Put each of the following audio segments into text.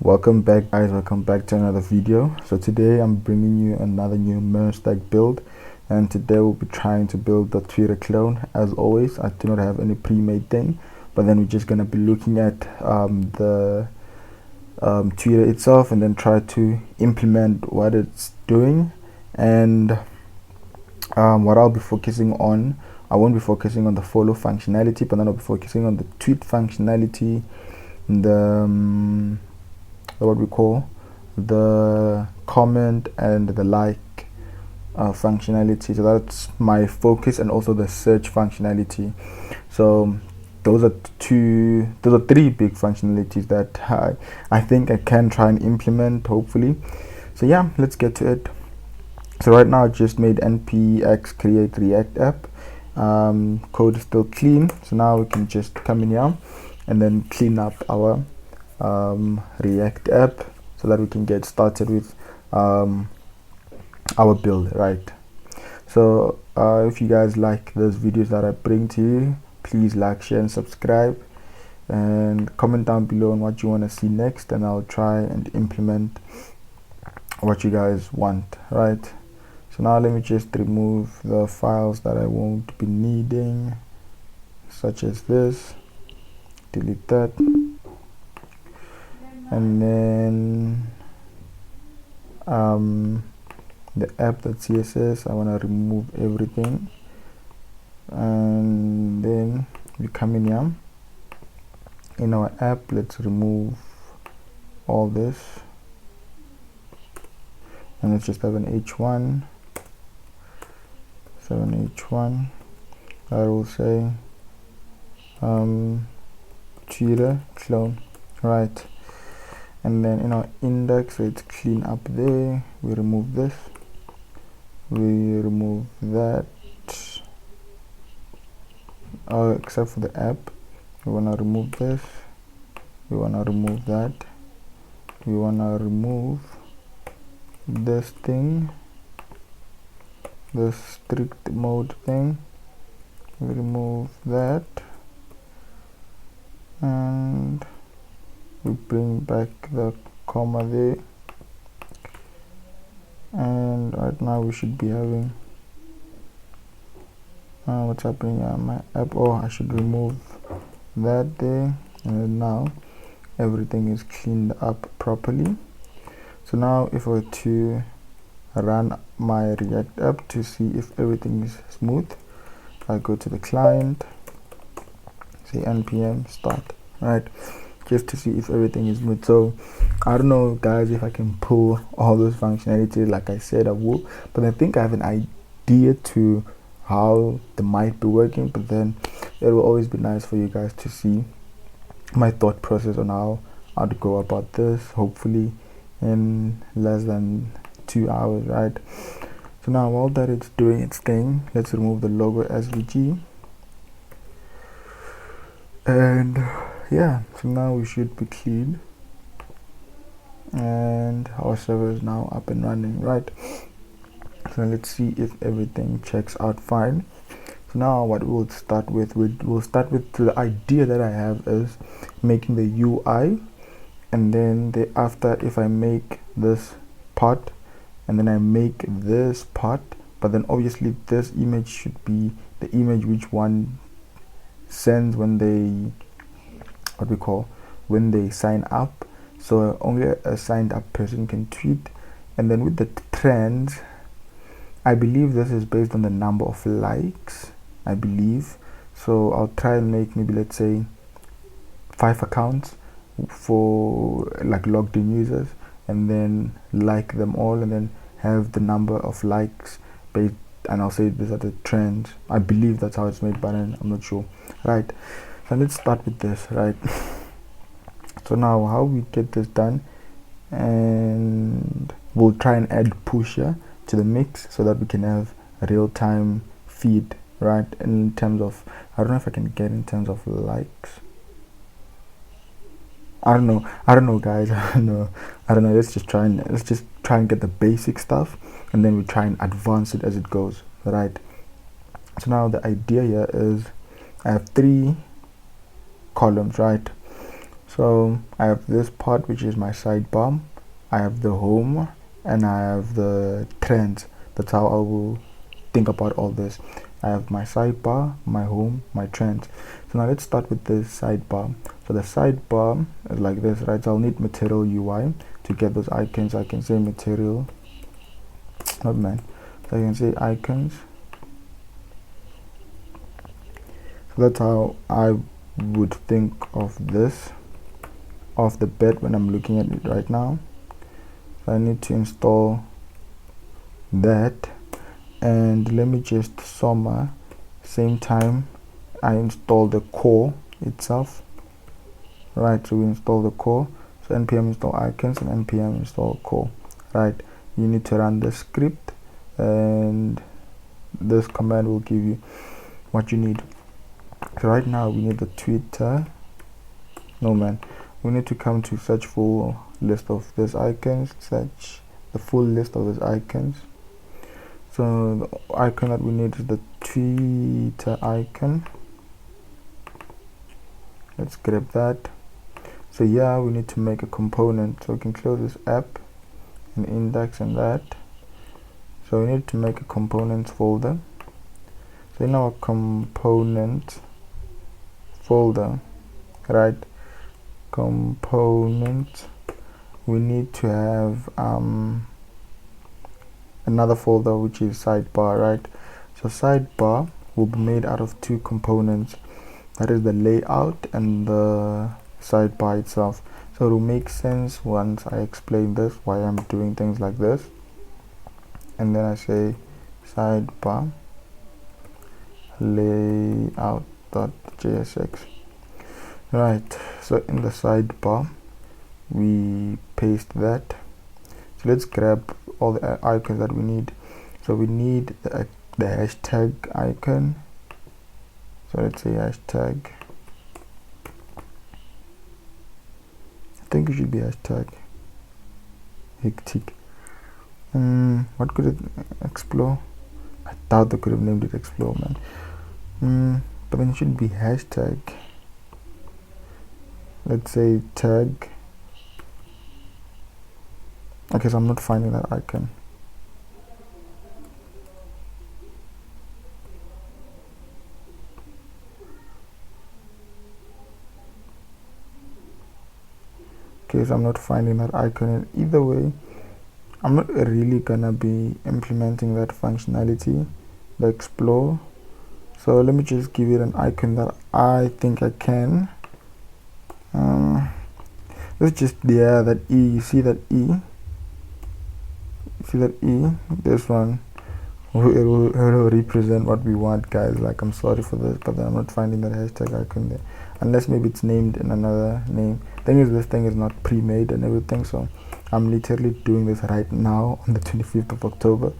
Welcome back, guys. Welcome back to another video. So today I'm bringing you another new MERN stack build, and today we'll be trying to build the Twitter clone. As always, I do not have any pre-made thing, but then we're just going to be looking at the Twitter itself and then try to implement what it's doing. And what I'll be focusing on, I won't be focusing on the follow functionality, but then I'll be focusing on the tweet functionality, the what we call the comment and the like functionality. So that's my focus, and also the search functionality. So those are three big functionalities that I think I can try and implement, hopefully. So yeah, let's get to it. So right now I just made npx create react app. Code is still clean, so now we can just come in here and then clean up our react app so that we can get started with our build, right? So if you guys like those videos that I bring to you, please like, share and subscribe, and comment down below on what you want to see next, and I'll try and implement what you guys want, right? So now let me just remove the files that I won't be needing, such as this. Delete that. And then the app.css, I want to remove everything, and then we come in here in our app. Let's remove all this, and let's just have an h1. So an h1 that will say Twitter clone, right? And then in our index, let's clean up there. We remove this, we remove that, except for the app. We want to remove this, we want to remove that, we want to remove this thing, the strict mode thing. We remove that, and we bring back the comma there, and right now we should be having what's happening on my app. Oh, I should remove that there, and now everything is cleaned up properly. So now if I were to run my React app to see if everything is smooth, I go to the client, say npm start, right, just to see if everything is smooth. So I don't know, guys, if I can pull all those functionalities like I said I will, but I think I have an idea to how they might be working. But then it will always be nice for you guys to see my thought process on how to go about this, hopefully in less than 2 hours, right? So now while that it's doing its thing, let's remove the logo svg, and yeah, so now we should be clean, and our server is now up and running, right? So let's see if everything checks out fine. So now what we'll start with, we'll start with the idea that I have is making the UI, and then thereafter, if I make this part and then I make this part, but then obviously this image should be the image which one sends when they when they sign up, so only a signed up person can tweet. And then with the trends, I believe this is based on the number of likes, I believe. So I'll try and make maybe, let's say, 5 accounts for like logged in users, and then like them all, and then have the number of likes based, and I'll say these are the trends. I believe that's how it's made, but I'm not sure, right? So let's start with this, right? So now how we get this done, and we'll try and add pusher to the mix so that we can have a real-time feed, right? In terms of, I don't know if I can get in terms of likes. I don't know, guys. I don't know. Let's just try and get the basic stuff, and then we try and advance it as it goes, right? So now the idea here is I have 3 columns, right? So I have this part, which is my sidebar, I have the home, and I have the trends. That's how I will think about all this. I have my sidebar, my home, my trends. So now let's start with the sidebar. So the sidebar is like this, right? So I'll need material UI to get those icons. I can say material, not man. So I can say icons. So that's how I would think of this off the bat when I'm looking at it right now. So I need to install that, and let me just summar. Same time I install the core itself, right? So we install the core. So npm install icons and npm install core, right? You need to run the script, and this command will give you what you need. So right now we need the Twitter. No man, we need to come to search for list of these icons, search the full list of these icons. So the icon that we need is the Twitter icon. Let's grab that. So yeah, we need to make a component, so we can close this app and index and that. So we need to make a components folder. So in our component folder, right, component, we need to have another folder which is sidebar, right? So sidebar will be made out of two components, that is the layout and the sidebar itself. So it will make sense once I explain this, why I'm doing things like this. And then I say sidebar layout.jsx. Right, so in the sidebar we paste that. So let's grab all the icons that we need. So we need the hashtag icon. So let's say hashtag, I think it should be hashtag hectic. What could it explore? I thought they could have named it explore, man. But then it should be hashtag, let's say tag. Okay, so I'm not finding that icon. Okay, so I'm not finding that icon. And either way, I'm not really gonna be implementing that functionality, the explore. So let me just give it an icon that I think I can. Let's just, yeah, that E, you see that E? See that E? This one, it will represent what we want, guys. Like, I'm sorry for this, but then I'm not finding that hashtag icon there, unless maybe it's named in another name. Thing is, this thing is not pre-made and everything, so I'm literally doing this right now on the 25th of October.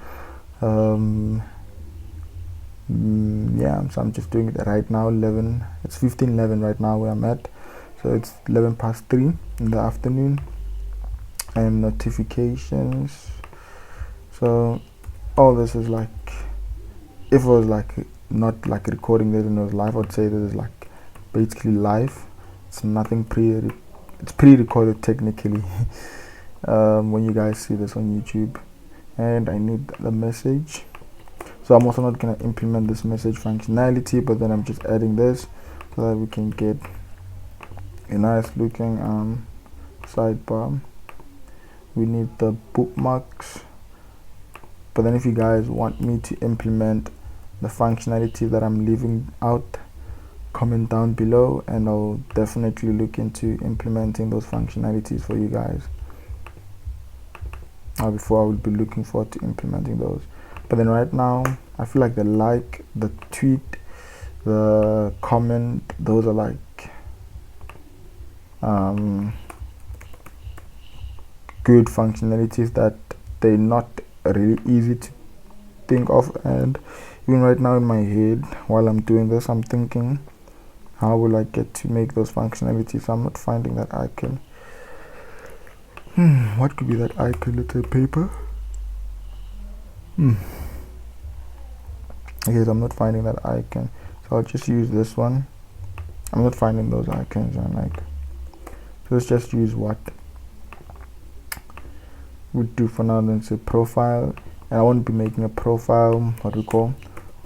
Yeah, so I'm just doing it right now. It's 15:11 right now where I'm at, so it's 3:11 in the afternoon. And notifications, so all this is like, if it was like not like recording this and it was live, I'd say this is like basically live. It's nothing it's pre-recorded technically. When you guys see this on YouTube. And I need the message, so I'm also not going to implement this message functionality, but then I'm just adding this so that we can get a nice looking sidebar. We need the bookmarks, but then if you guys want me to implement the functionality that I'm leaving out, comment down below and I'll definitely look into implementing those functionalities for you guys. Before I would be looking forward to implementing those, but then right now I feel like the like, the tweet, the comment, those are like good functionalities that they're not really easy to think of. And even right now in my head while I'm doing this, I'm thinking, how will I get to make those functionalities? I'm not finding that icon. What could be that icon? Let's say paper. Okay, so I'm not finding that icon, so I'll just use this one. I'm not finding those icons, and like, So let's just use what we do for now. Then say profile, and I won't be making a profile, what we call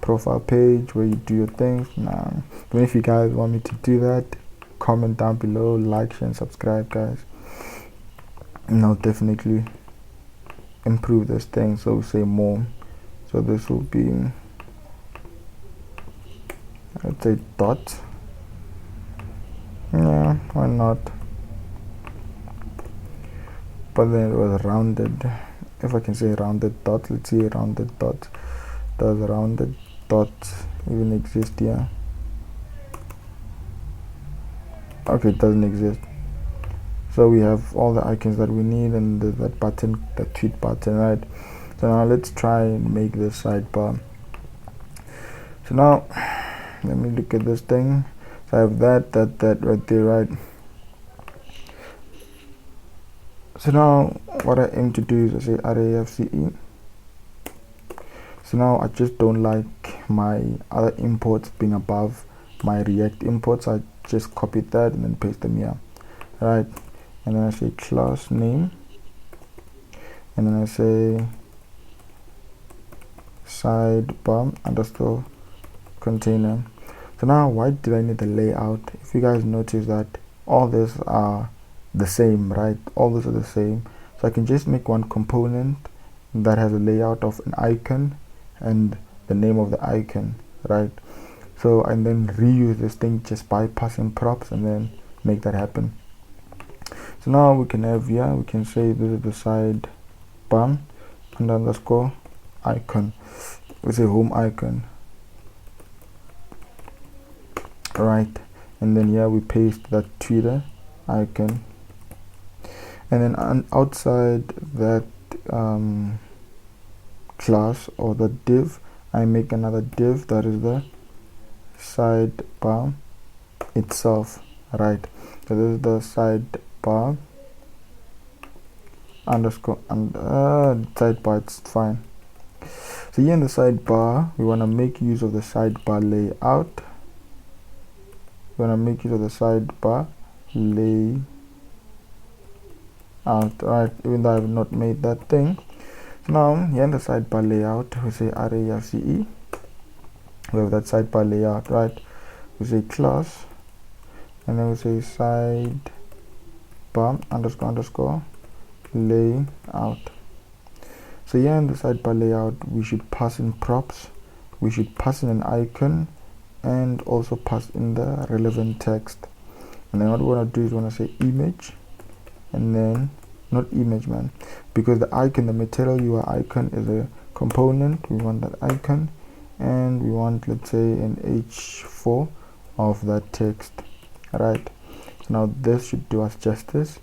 profile page where you do your things. Nah, but if you guys want me to do that, comment down below, like, share, and subscribe, guys, and I'll definitely improve this thing. So we say more, so this will be, let's say dot. Yeah, why not? But then it was rounded. If I can say rounded dot, let's see rounded dot. Does rounded dot even exist here? Okay, it doesn't exist. So we have all the icons that we need, and that button, the tweet button, right? So now let's try and make this sidebar. So now let me look at this thing. So I have that right there, right? So now what I aim to do is I say RAFCE. So now I just don't like my other imports being above my React imports. I just copied that and then paste them here, right? And then I say class name, and then I say sidebar underscore container. So now why did I need the layout? If you guys notice that all these are the same, right? All these are the same. So I can just make one component that has a layout of an icon and the name of the icon, right? So and then reuse this thing just by passing props and then make that happen. So now we can have here, we can say this is the sidebar and underscore icon. We say home icon, right? And then here we paste that Twitter icon, and then outside that class or the div, I make another div that is the sidebar itself, right? So this is the sidebar underscore and sidebar, it's fine. So here in the sidebar, we want to make use of the sidebar layout. We want to make use of the sidebar layout, right? Even though I have not made that thing. So now here in the sidebar layout, we say RAFCE. We have that sidebar layout, right? We say class, and then we say sidebar underscore layout. So here in the sidebar layout, we should pass in props, we should pass in an icon, and also pass in the relevant text. And then what we want to do is we want to say image, and then not image, man, because the icon, the material UI icon is a component. We want that icon, and we want, let's say, an h4 of that text, right? So now this should do us justice.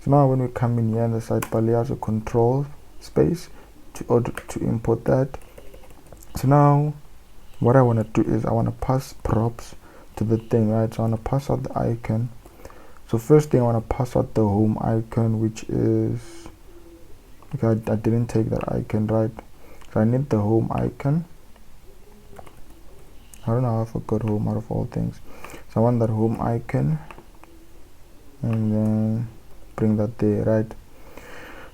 So now when we come in here in the sidebar layout, so control space to import that. So now what I want to do is I want to pass props to the thing, right? So I want to pass out the icon. So first thing, I want to pass out the home icon, which is, okay, I didn't take that icon, right? So I need the home icon. I don't know how I forgot home out of all things. So I want that home icon, and then bring that there, right?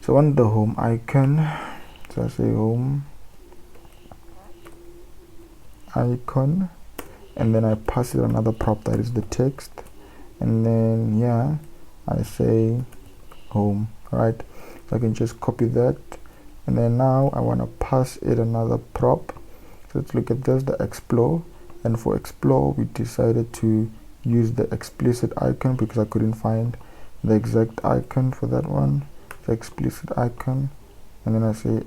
So I want the home icon. So I say home icon, and then I pass it another prop that is the text, and then yeah, I say home, right? So I can just copy that, and then now I want to pass it another prop. So let's look at this, the explore, and for explore we decided to use the explicit icon because I couldn't find the exact icon for that one. The explicit icon, and then I say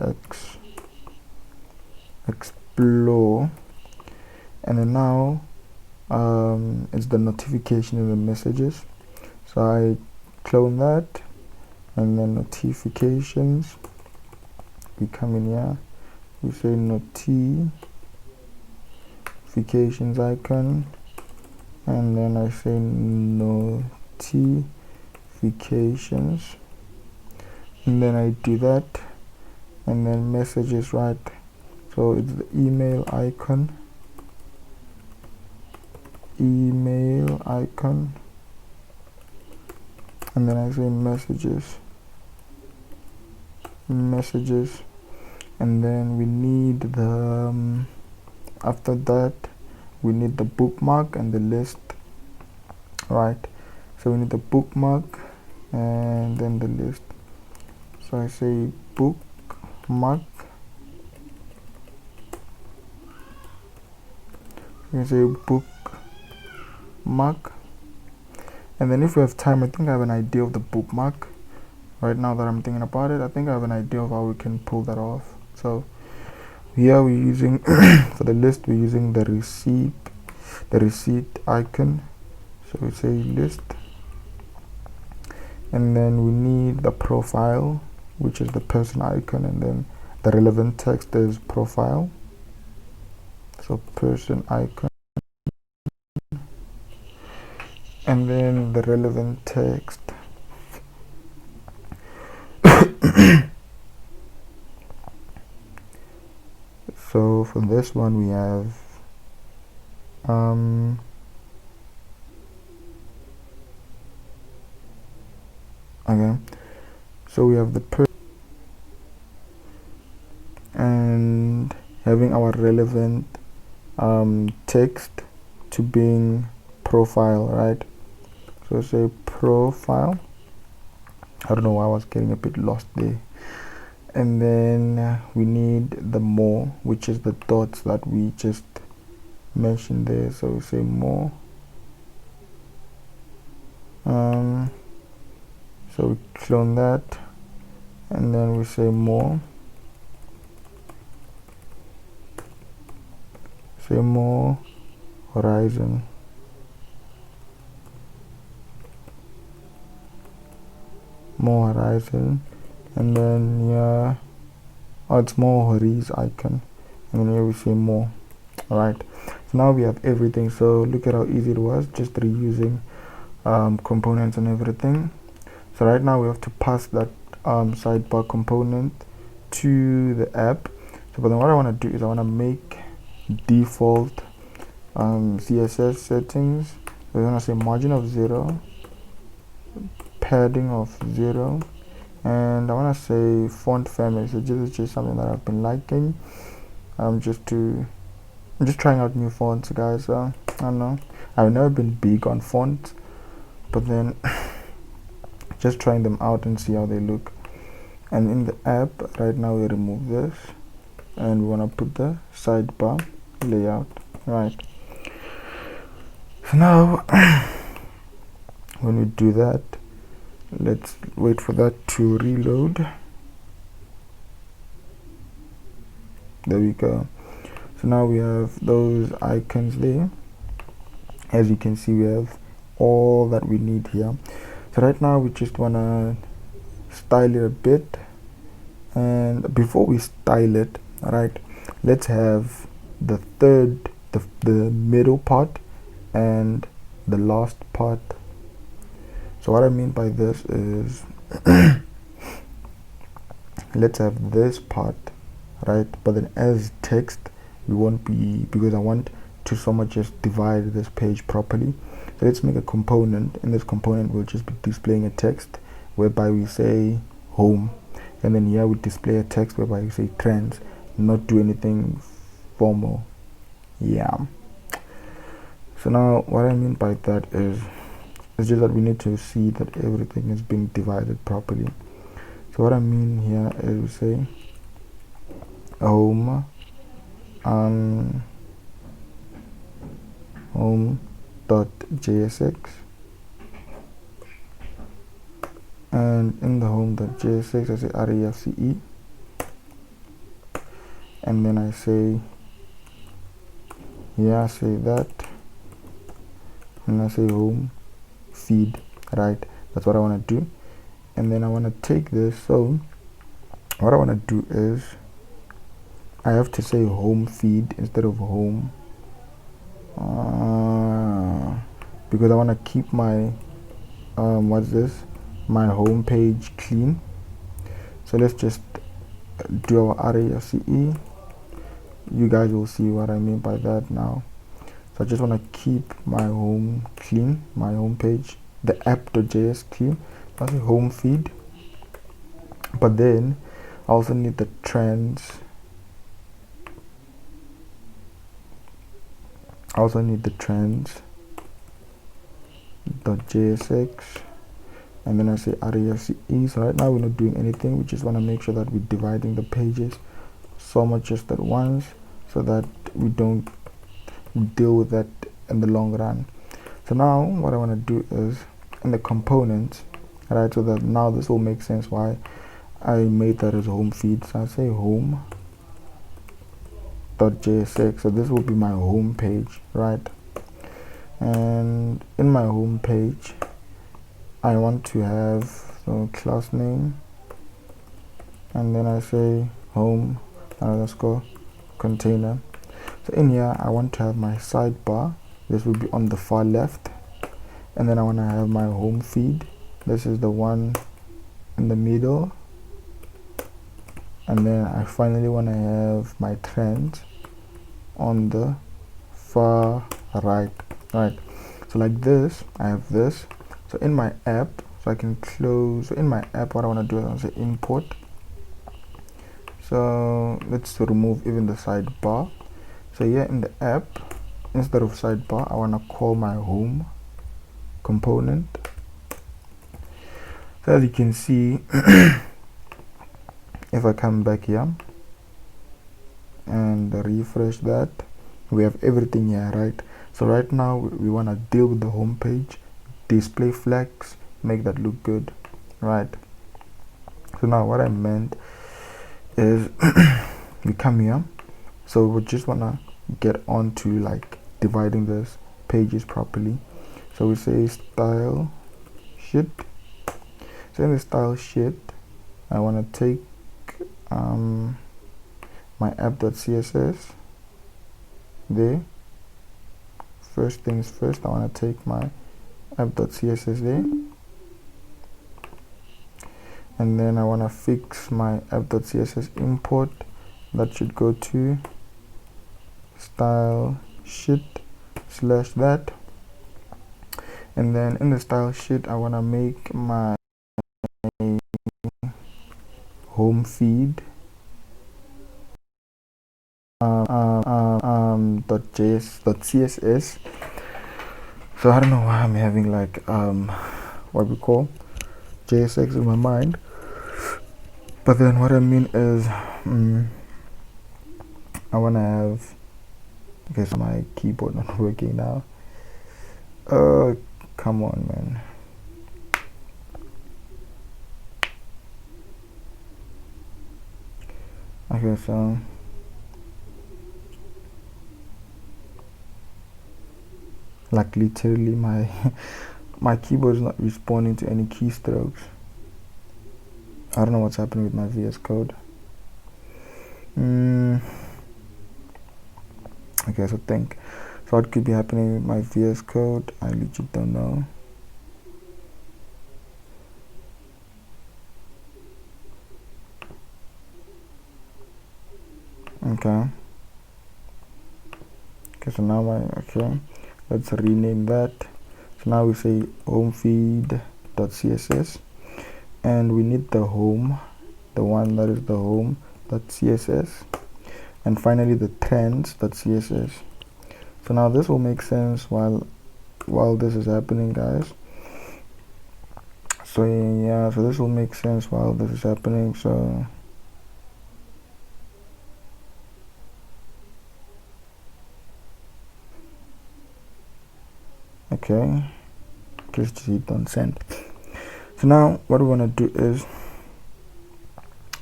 explore, and then now it's the notification in the messages. So I clone that, and then notifications, we come in here, we say notifications icon, and then I say notifications, and then I do that, and then messages, right? So it's the email icon, and then I say messages, and then we need the after that we need the bookmark and the list, right? So we need the bookmark and then the list. So I say bookmark, you can say bookmark, and then if we have time, I think I have an idea of the bookmark right now that I'm thinking about it. I think I have an idea of how we can pull that off. So here we're using for the list, we're using the receipt icon. So we say list, and then we need the profile, which is the person icon, and then the relevant text is profile. So person icon, and then the relevant text. So for this one we have okay, so we have the person and having our relevant text to being profile, right? So say profile. I don't know why I was getting a bit lost there. And then we need the more, which is the dots that we just mentioned there. So we say more. So we clone that, and then we say more. Say more horizon. More horizon, and then yeah, oh, it's more horizon icon, and then here we say more. All right, so now we have everything. So look at how easy it was, just reusing components and everything. So right now we have to pass that sidebar component to the app. So but then what I want to do is I want to make default CSS settings. We're going to say margin of 0, padding of 0, and I want to say font family. So this is just something that I've been liking. I'm just trying out new fonts, guys. I don't know, I've never been big on fonts, but then just trying them out and see how they look. And in the app right now we remove this and we want to put the sidebar layout, right? So now when we do that, let's wait for that to reload. There we go. So now we have those icons there. As you can see, we have all that we need here. So right now we just want to style it a bit, and before we style it, right, let's have the middle part and the last part. So what I mean by this is let's have this part, right, but then as text we won't be, because I want to so much just divide this page properly. So let's make a component. In this component we'll just be displaying a text whereby we say home, and then here we display a text whereby we say trends, not do anything formal. Yeah, so now what I mean by that is it's just that we need to see that everything is being divided properly. So what I mean here is we say home home.jsx, and in the home.jsx I say REFCE, and then I say yeah, say that, and I say home feed, right? That's what I want to do. And then I want to take this, so what I want to do is I have to say home feed instead of home, because I want to keep my my home page clean. So let's just do our REFCE. You guys will see what I mean by that now. So I just want to keep my home clean, my home page, the app.js clean. I say home feed, but then I also need the trends. I also need the trends.jsx, and then I say REFCE. So right now we're not doing anything. We just want to make sure that we're dividing the pages so much just at once, so that we don't deal with that in the long run. So now what I want to do is in the components, right, so that now this will make sense why I made that as home feed. So I say home.jsx, so this will be my home page, right? And in my home page I want to have class name, and then I say home underscore container. So in here I want to have my sidebar. This will be on the far left, and then I want to have my home feed. This is the one in the middle, and then I finally want to have my trends on the far right. So like this, I have this. So in my app, so I can close. So in my app, what I want to do is I want to say import. So let's remove even the sidebar. So here in the app, instead of sidebar, I want to call my home component. So as you can see, if I come back here and refresh that, we have everything here, right? So right now we want to deal with the home page, display flags, make that look good, right? So now what I meant is we come here, so we just want to get on to like dividing this pages properly. So we say style sheet. So in the style sheet I want to take my app.css there. First things first, I want to take my app.css there, and then I want to fix my app.css import. That should go to style sheet / that, and then in the style sheet I want to make my home feed .css. So I don't know why I'm having like what we call JSX in my mind, but then what I mean is I want to have, okay, so my keyboard not working now. Come on, man. Okay, so like literally my my keyboard is not responding to any keystrokes. I don't know what's happening with my VS Code. Okay, so what could be happening with my VS Code? I legit don't know. Okay, so now let's rename that. So now we say home feed.css, and we need the home, the one that is the home.css, and finally the trends.css. So now this will make sense while this is happening, guys. So yeah, so this will make sense while this is happening. So okay, just hit on send. So now what we want to do is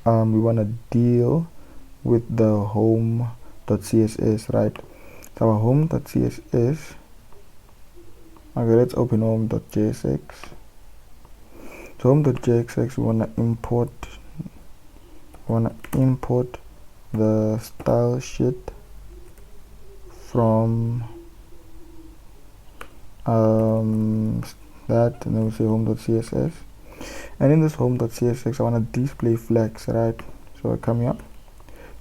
we want to deal with the home.css, right? So our home.css, okay, let's open home.jsx. So home.jsx, we want to import the style sheet from that, and then we say home.css, and in this home.css I want to display flags, right? So I come here,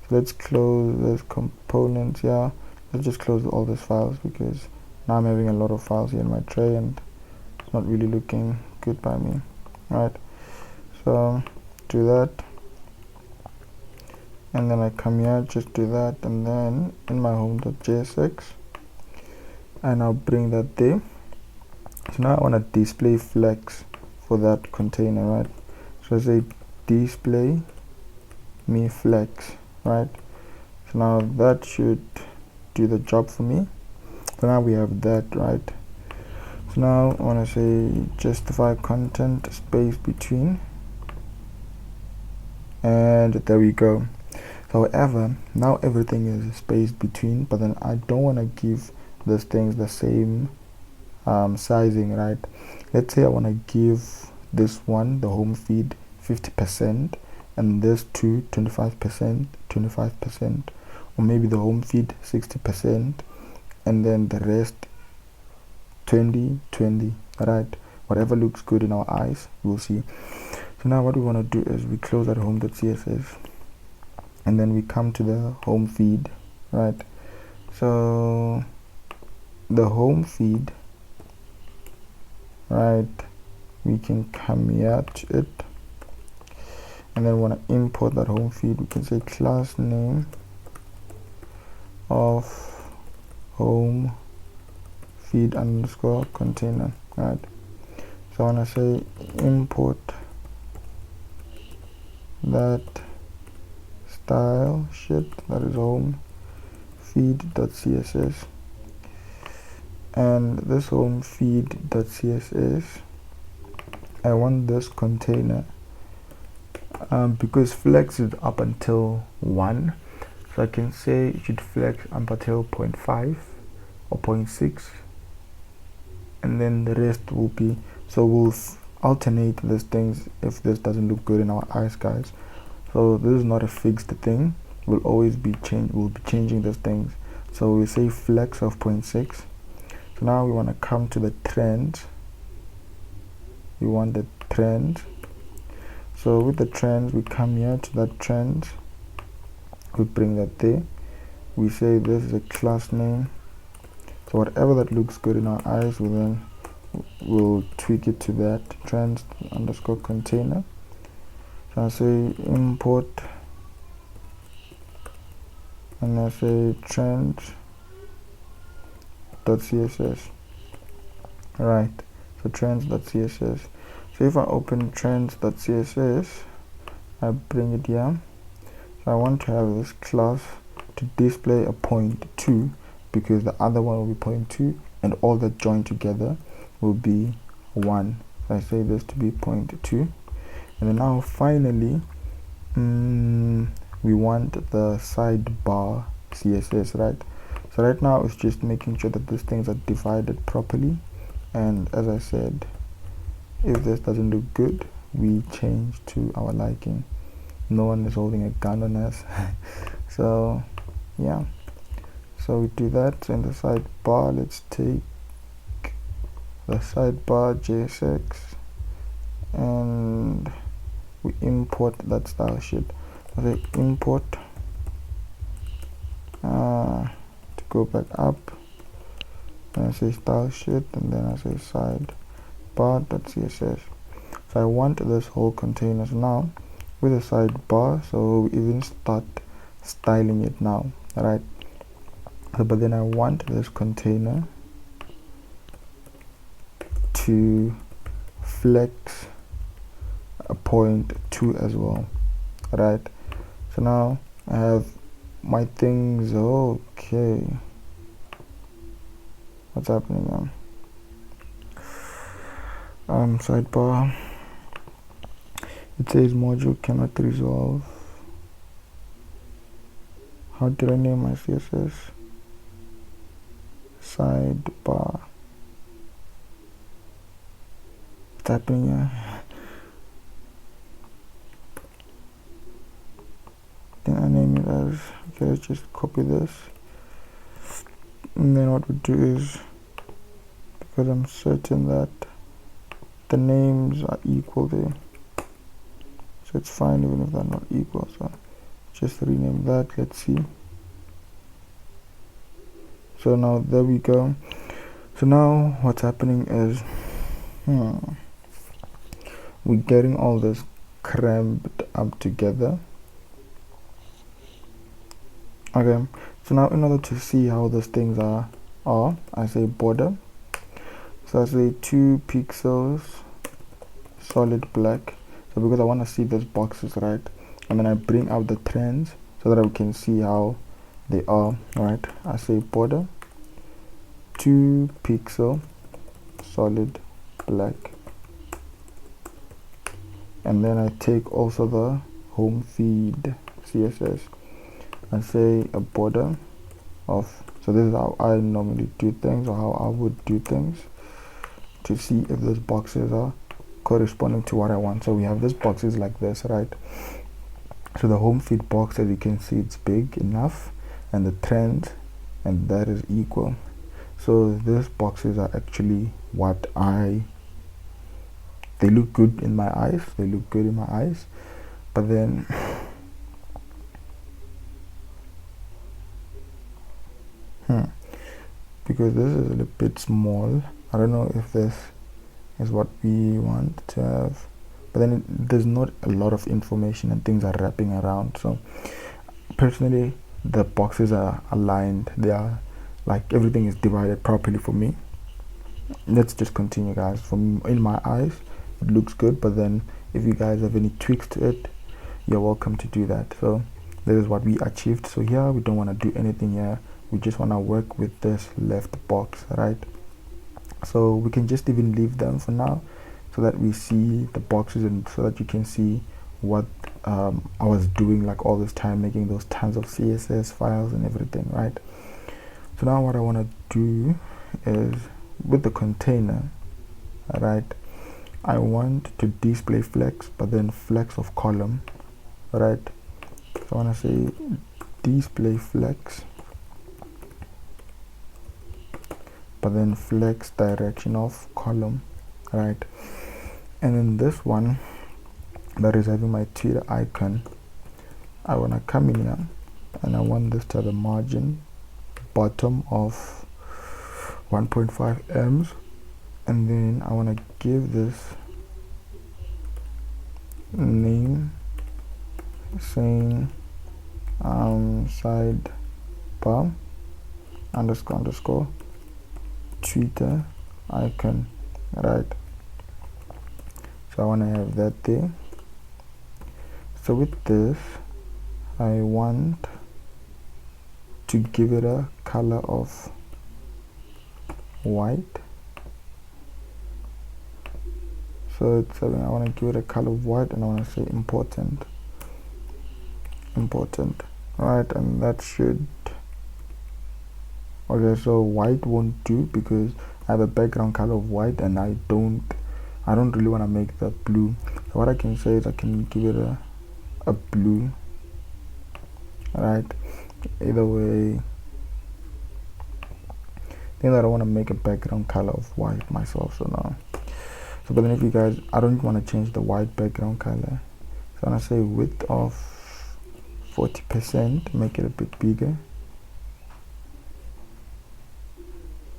so let's close this component here. Let's just close all these files, because now I'm having a lot of files here in my tray and it's not really looking good by me. right? So do that, and then I come here, just do that, and then in my home.jsx, and I'll bring that there. So now I want to display flex for that container, right? So I say display me flex, right? So now that should do the job for me. So now we have that, right? So now I want to say justify content space between, and there we go. However, now everything is spaced between, but then I don't want to give these things the same sizing, right? Let's say I want to give this one, the home feed, 50%, and this two 25%, 25%, or maybe the home feed 60%, and then the rest 20, 20, right? Whatever looks good in our eyes, we'll see. So now what we want to do is we close that home.css, and then we come to the home feed, right? So the home feed, right, we can come here to it, and then want to import that home feed. We can say class name of home feed underscore container, right? So I want to say import that style shit, that is home feed.css, and this home feed.css, I want this container because flex is up until 1, so I can say it should flex up until 0.5 or 0.6, and then the rest will be, so we'll alternate these things if this doesn't look good in our eyes, guys. So this is not a fixed thing, we'll always be changing these things. So we say flex of 0.6. So now we want to come to the trends. We want the trends. So with the trends, we come here to that trends, we bring that there, we say this is a class name, so whatever that looks good in our eyes, we'll tweak it to that trends underscore container. So I say import, and I say trends.css, right? So trends.css. So if I open trends.css, I bring it here. So I want to have this class to display a 0.2, because the other one will be 0.2, and all that joined together will be 1. So I say this to be 0.2, and then now finally we want the sidebar CSS, right? So right now it's just making sure that these things are divided properly, and as I said, if this doesn't look good, we change to our liking. No one is holding a gun on us. So yeah, so we do that. So in the sidebar, let's take the sidebar JSX, and we import that style shit. I say import to go back up, and I say style shit, and then I say sidebar.css. So I want this whole container now with a sidebar, so we even start styling it now, right? So, but then I want this container to flex a 0.2 as well, right? So now I have my things. Okay, what's happening now? Sidebar, it says module cannot resolve. How did I name my CSS? Sidebar. What's happening here? Then I name it as, okay, let's just copy this, and then what we do is, because I'm certain that the names are equal there, so it's fine even if they're not equal, so just rename that. Let's see. So now there we go. So now what's happening is we're getting all this crammed up together. Okay, so now in order to see how these things are, I say border. So I say 2 pixels solid black. So because I want to see those boxes, right? And then I bring out the trends so that we can see how they are, right? I say border 2 pixel solid black, and then I take also the home feed CSS. I say a border of, so this is how I normally do things, or how I would do things to see if those boxes are corresponding to what I want. So we have these boxes like this, right? So the home feed box, as you can see, it's big enough, and the trend, and that is equal. So these boxes are actually what they look good in my eyes. They look good in my eyes, but then because this is a little bit small, I don't know if this is what we want to have, but then there's not a lot of information and things are wrapping around. So personally, the boxes are aligned. They are like, everything is divided properly for me. Let's just continue, guys. From in my eyes, it looks good, but then if you guys have any tweaks to it, you're welcome to do that. So this is what we achieved. So here we don't want to do anything here. We just want to work with this left box, right? So we can just even leave them for now, so that we see the boxes, and so that you can see what I was doing like all this time, making those tons of CSS files and everything, right? So now what I want to do is, with the container, right, I want to display flex, but then flex of column, right? So I want to say display flex, but then flex direction of column, right? And then this one that is having my Twitter icon, I want to come in here and I want this to have a margin bottom of 1.5 ems, and then I want to give this name saying sidebar underscore Twitter icon, right? So I want to have that there. So with this, I want to give it a color of white. So it's I want to give it a color of white, and I want to say important, right? And that should, okay, so white won't do because I have a background color of white, and I don't really want to make that blue. So what I can say is I can give it a blue, right? Either way, I think that I want to make a background color of white myself. So now, so but then if you guys, I don't want to change the white background color, so I'm gonna say width of 40%, make it a bit bigger.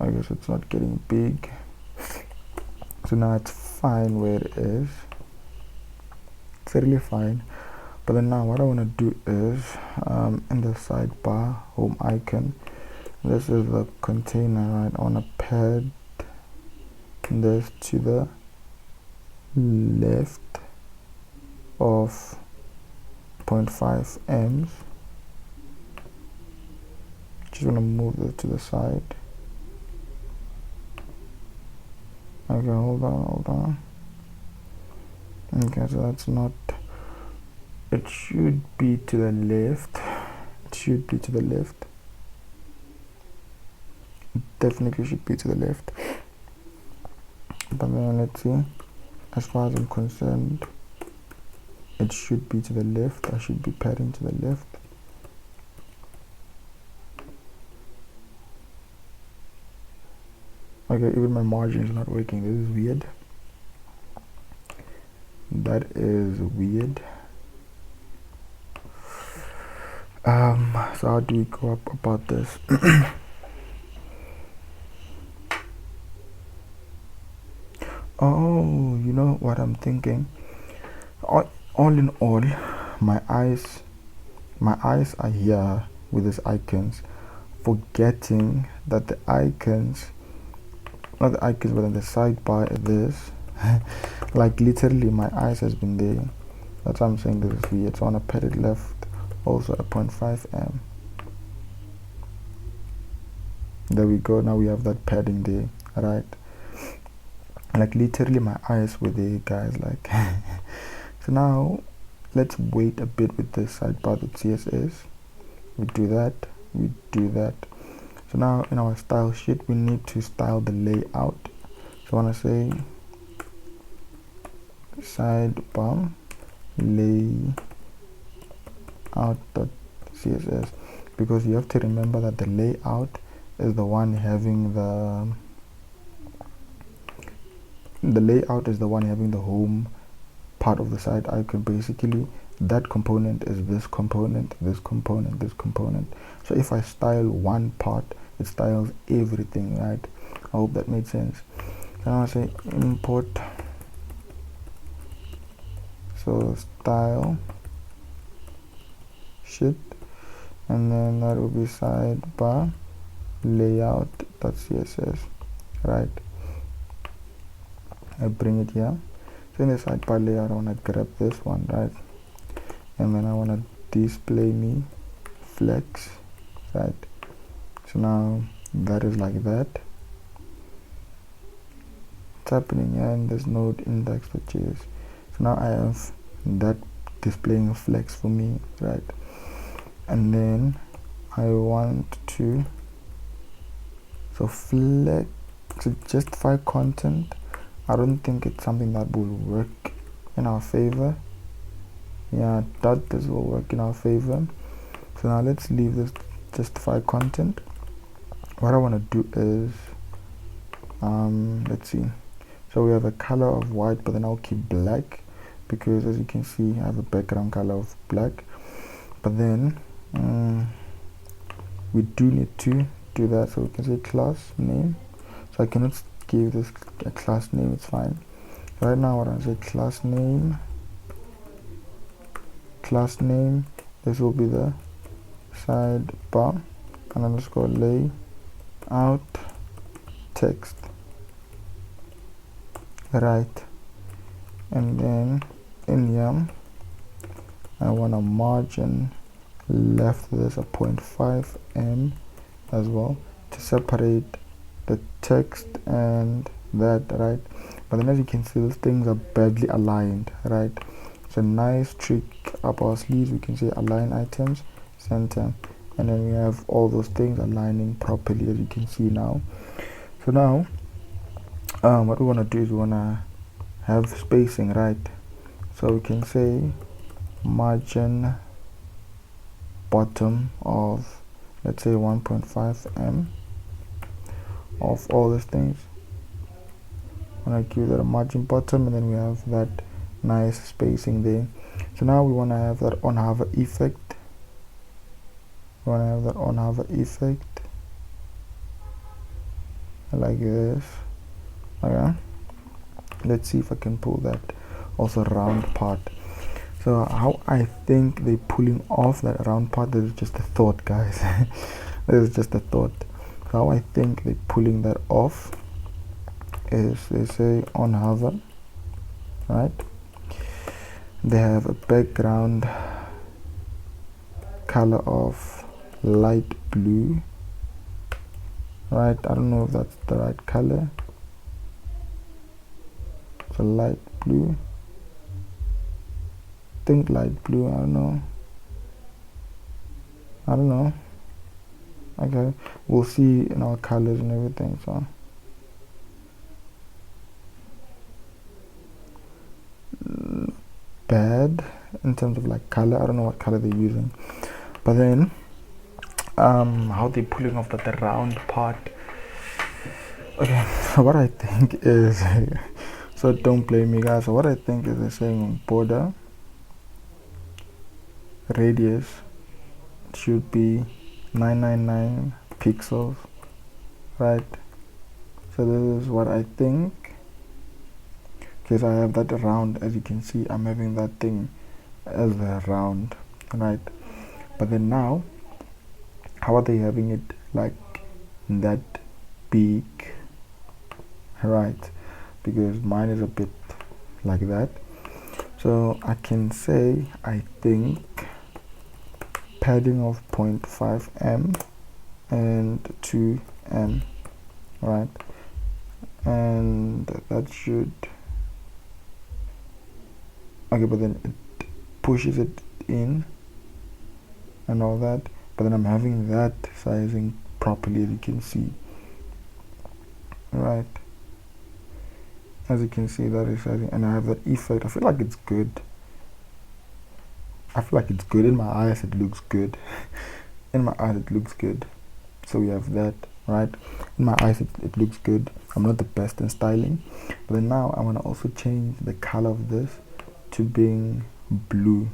I guess it's not getting big, so now it's fine where it is. It's really fine. But then now what I want to do is in the sidebar home icon, this is the container, right? I want to pad this to the left of 0.5 ems. Just want to move this to the side. Okay, hold on. Okay, so that's not, it should be to the left. It definitely should be to the left. But then let's see, as far as I'm concerned, it should be to the left. I should be padding to the left. Okay, even my margin is not working. This is weird. That is weird. So how do we go up about this? Oh, you know what I'm thinking? all in all, my eyes are here with these icons, forgetting that the icons, not the icons but on the sidebar is this. Like literally my eyes has been there. That's why I'm saying this is weird. So I want to pad it left also a 0.5 m. There we go. Now we have that padding there, right? Like literally my eyes were there, guys. Like so now let's wait a bit with this sidebar.css. We do that. So now in our style sheet we need to style the layout. So I want to say sidebar layout.css, because you have to remember that the layout is the one having the home part of the site icon. Basically that component is this component. So if I style one part, it styles everything, right? I hope that made sense. So now I say import, so style sheet, and then that will be sidebar layout.css, right? I bring it here. So in the sidebar layout I want to grab this one, right? And then I want to display me flex, right? So now that is like that. What's happening here in this node index.js? So now I have that displaying flex for me, right? And then I want to flex to justify content. I don't think it's something that will work in our favor. Yeah, that this will work in our favor. So now let's leave this justify content. What I want to do is let's see. So we have a color of white, but then I'll keep black, because as you can see I have a background color of black. But then we do need to do that, so we can say class name. So I cannot give this a class name, it's fine. Right now what I say class name, this will be the sidebar, and then let's go layout text, right? And then in here I want a margin left, this a 0.5 m as well, to separate the text and that, right? But then as you can see, those things are badly aligned, right? It's a nice trick up our sleeves. We can say align items center, and then we have all those things aligning properly, as you can see now. So now what we want to do is we want to have spacing, right? So we can say margin bottom of, let's say 1.5 m of all these things. I'm gonna give that a margin bottom, and then we have that nice spacing there. So now we want to have that on hover effect. Like this. Okay, let's see if I can pull that also round part. So how I think they're pulling off that round part, this is just a thought, guys. This is just a thought. How I think they're pulling that off is they say on hover, right? They have a background color of light blue, right? I don't know if that's the right color. So light blue, think light blue, I don't know. Okay, we'll see in our colors and everything. So bad in terms of like color. I don't know what color they're using, but then how they're pulling off the round part. Okay, so what I think is so don't blame me, guys. So what I think is they're saying border radius should be 999 pixels, right? So this is what I think. because I have that round. As you can see, I'm having that thing as a round, right? But then now, how are they having it like that big, right? Because mine is a bit like that. So I can say, I think padding of 0.5 m and 2 m, right? And that should, okay, but then it pushes it in and all that, but then I'm having that sizing properly, as you can see, right? As you can see, that is sizing, and I have that effect. I feel like it's good. I feel like it's good. In my eyes it looks good. In my eyes it looks good. So we have that, right? In my eyes it looks good. I'm not the best in styling, but then now I want to also change the color of this to being blue,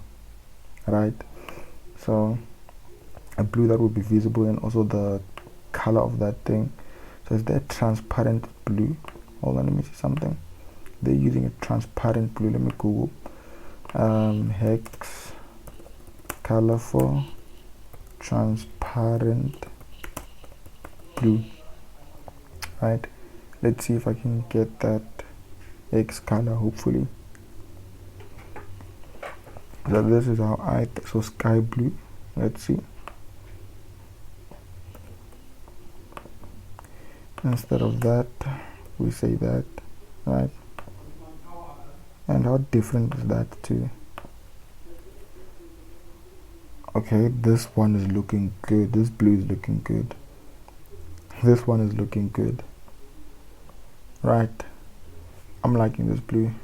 right? So a blue that will be visible, and also the color of that thing. So is that transparent blue? Hold on, let me see something. They're using a transparent blue. Let me Google hex color for transparent blue, right? Let's see if I can get that hex color, hopefully. So this is how so sky blue. Let's see. Instead of that, we say that, right? And how different is that too? Okay, this one is looking good. This blue is looking good. This one is looking good, right? I'm liking this blue.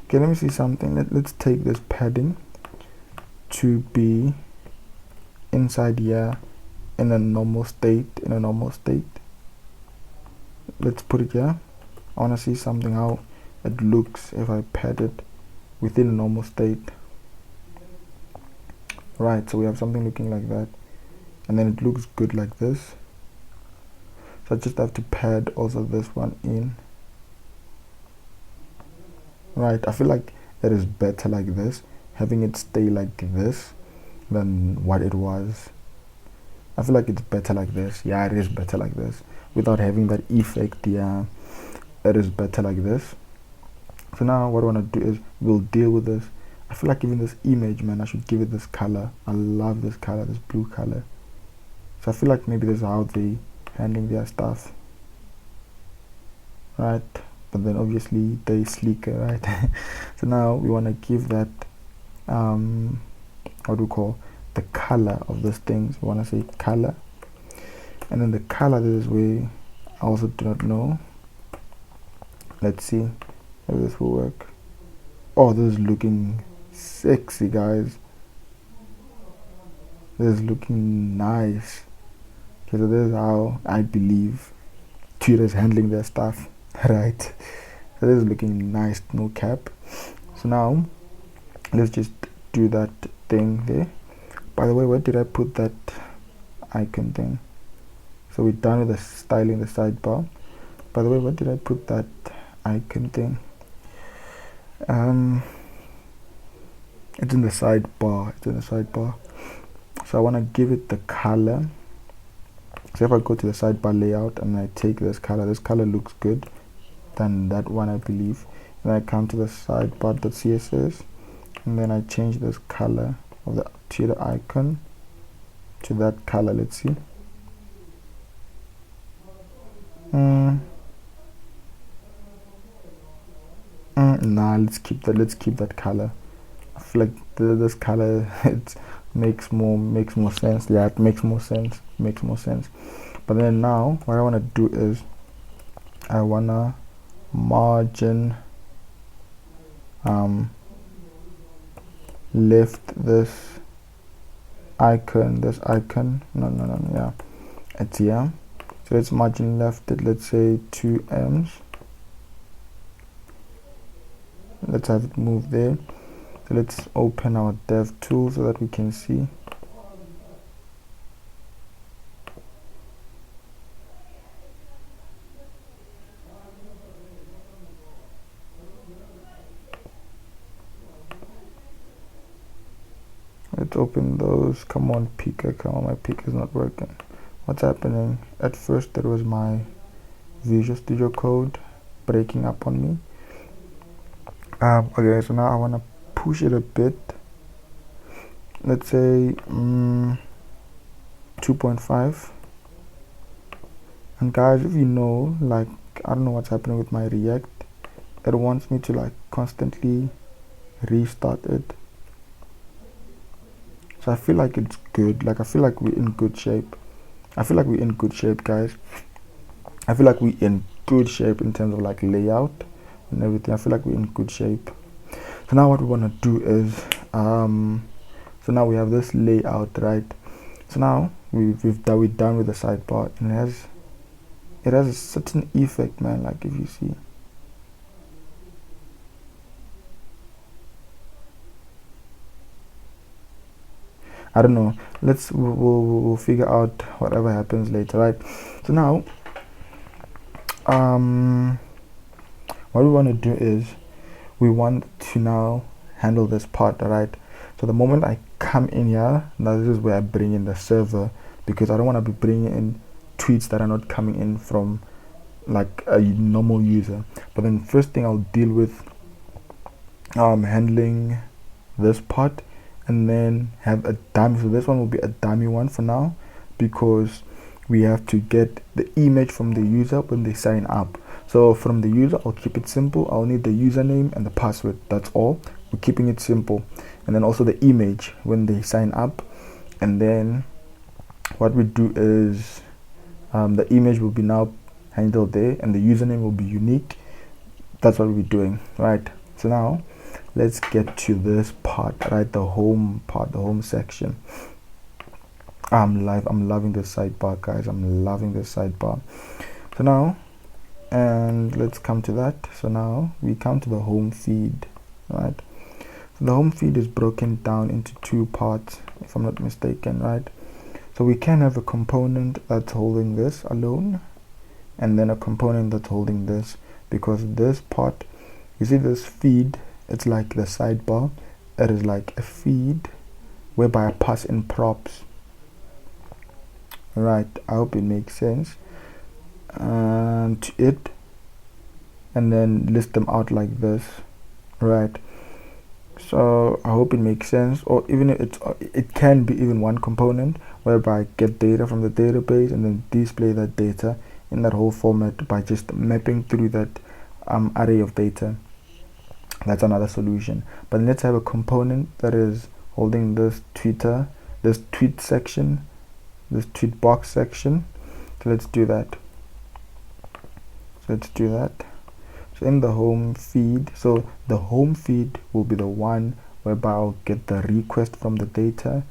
Okay, let me see something. Let's take this padding to be inside here in a normal state. Let's put it here. I want to see something, how it looks if I pad it within a normal state, right? So we have something looking like that, and then it looks good like this. So I just have to pad also this one in, right? I feel like it is better like this, having it stay like this than what it was. I feel like it's better like this. Yeah, it is better like this without having that effect. Yeah, it is better like this. So now what I want to do is we'll deal with this. I feel like even this image, man, I should give it this color. I love this color, this blue color. So I feel like maybe this is how they handling their stuff, right? But then obviously they sleeker, right? So now we want to give that what do we call the color of these things. We want to say color, and then the color, this is where I also do not know. Let's see if this will work. Oh, this is looking sexy, guys. This is looking nice. Okay, so this is how I believe Twitter is handling their stuff, right? So this is looking nice, no cap. So now let's just do that thing there. By the way, where did I put that icon thing? So we're done with the styling the sidebar. By the way, where did I put that icon thing? It's in the sidebar. So I want to give it the color. So if I go to the sidebar layout and I take this color looks good than that one, I believe. And I come to the sidebar.css, and then I change this color of the Twitter icon to that color. Let's see. Nah, let's keep that color. I feel like this color it makes more sense. Yeah, it makes more sense. But then now what I want to do is I wanna margin left this icon. No, yeah, it's here. So let's margin left it, let's say 2 m's. Let's have it move there. So let's open our dev tool so that we can see. Let's open those. Come on, picker. Come on, my picker is not working. What's happening? At first there was my Visual Studio Code breaking up on me. Okay, so now I want to push it a bit. Let's say 2.5. And guys, if you know, like, I don't know what's happening with my React. It wants me to like constantly restart it. So I feel like it's good. Like, I feel like we're in good shape. I feel like we're in good shape, guys. I feel like we're in good shape in terms of like layout and everything. I feel like we're in good shape. So now what we want to do is so now we have this layout, right? So now we're done with the sidebar, and it has a certain effect, man. Like, if you see, I don't know, we'll figure out whatever happens later, right? So now what we want to do is we want to now handle this part, right? So the moment I come in here, now this is where I bring in the server, because I don't want to be bringing in tweets that are not coming in from like a normal user. But then first thing I'll deal with handling this part, and then have a dummy. So this one will be a dummy one for now, because we have to get the image from the user when they sign up. So from the user, I'll keep it simple. I'll need the username and the password. That's all. We're keeping it simple. And then also the image when they sign up. And then what we do is the image will be now handled there, and the username will be unique. That's what we're doing, right? So now let's get to this part, right? The home part, the home section. I'm loving this sidebar, guys. I'm loving this sidebar. So now, and let's come to that. So now we come to the home feed, right? So the home feed is broken down into two parts, if I'm not mistaken, right? So we can have a component that's holding this alone, and then a component that's holding this, because this part, you see this feed, it's like the sidebar. It is like a feed whereby I pass in props, right? I hope it makes sense, and to it, and then list them out like this, right? So I hope it makes sense. Or even if it can be even one component whereby I get data from the database and then display that data in that whole format by just mapping through that array of data. That's another solution. But let's have a component that is holding this tweet section, this tweet box section. So let's do that. So in the home feed, so the home feed will be the one whereby I'll get the request from the data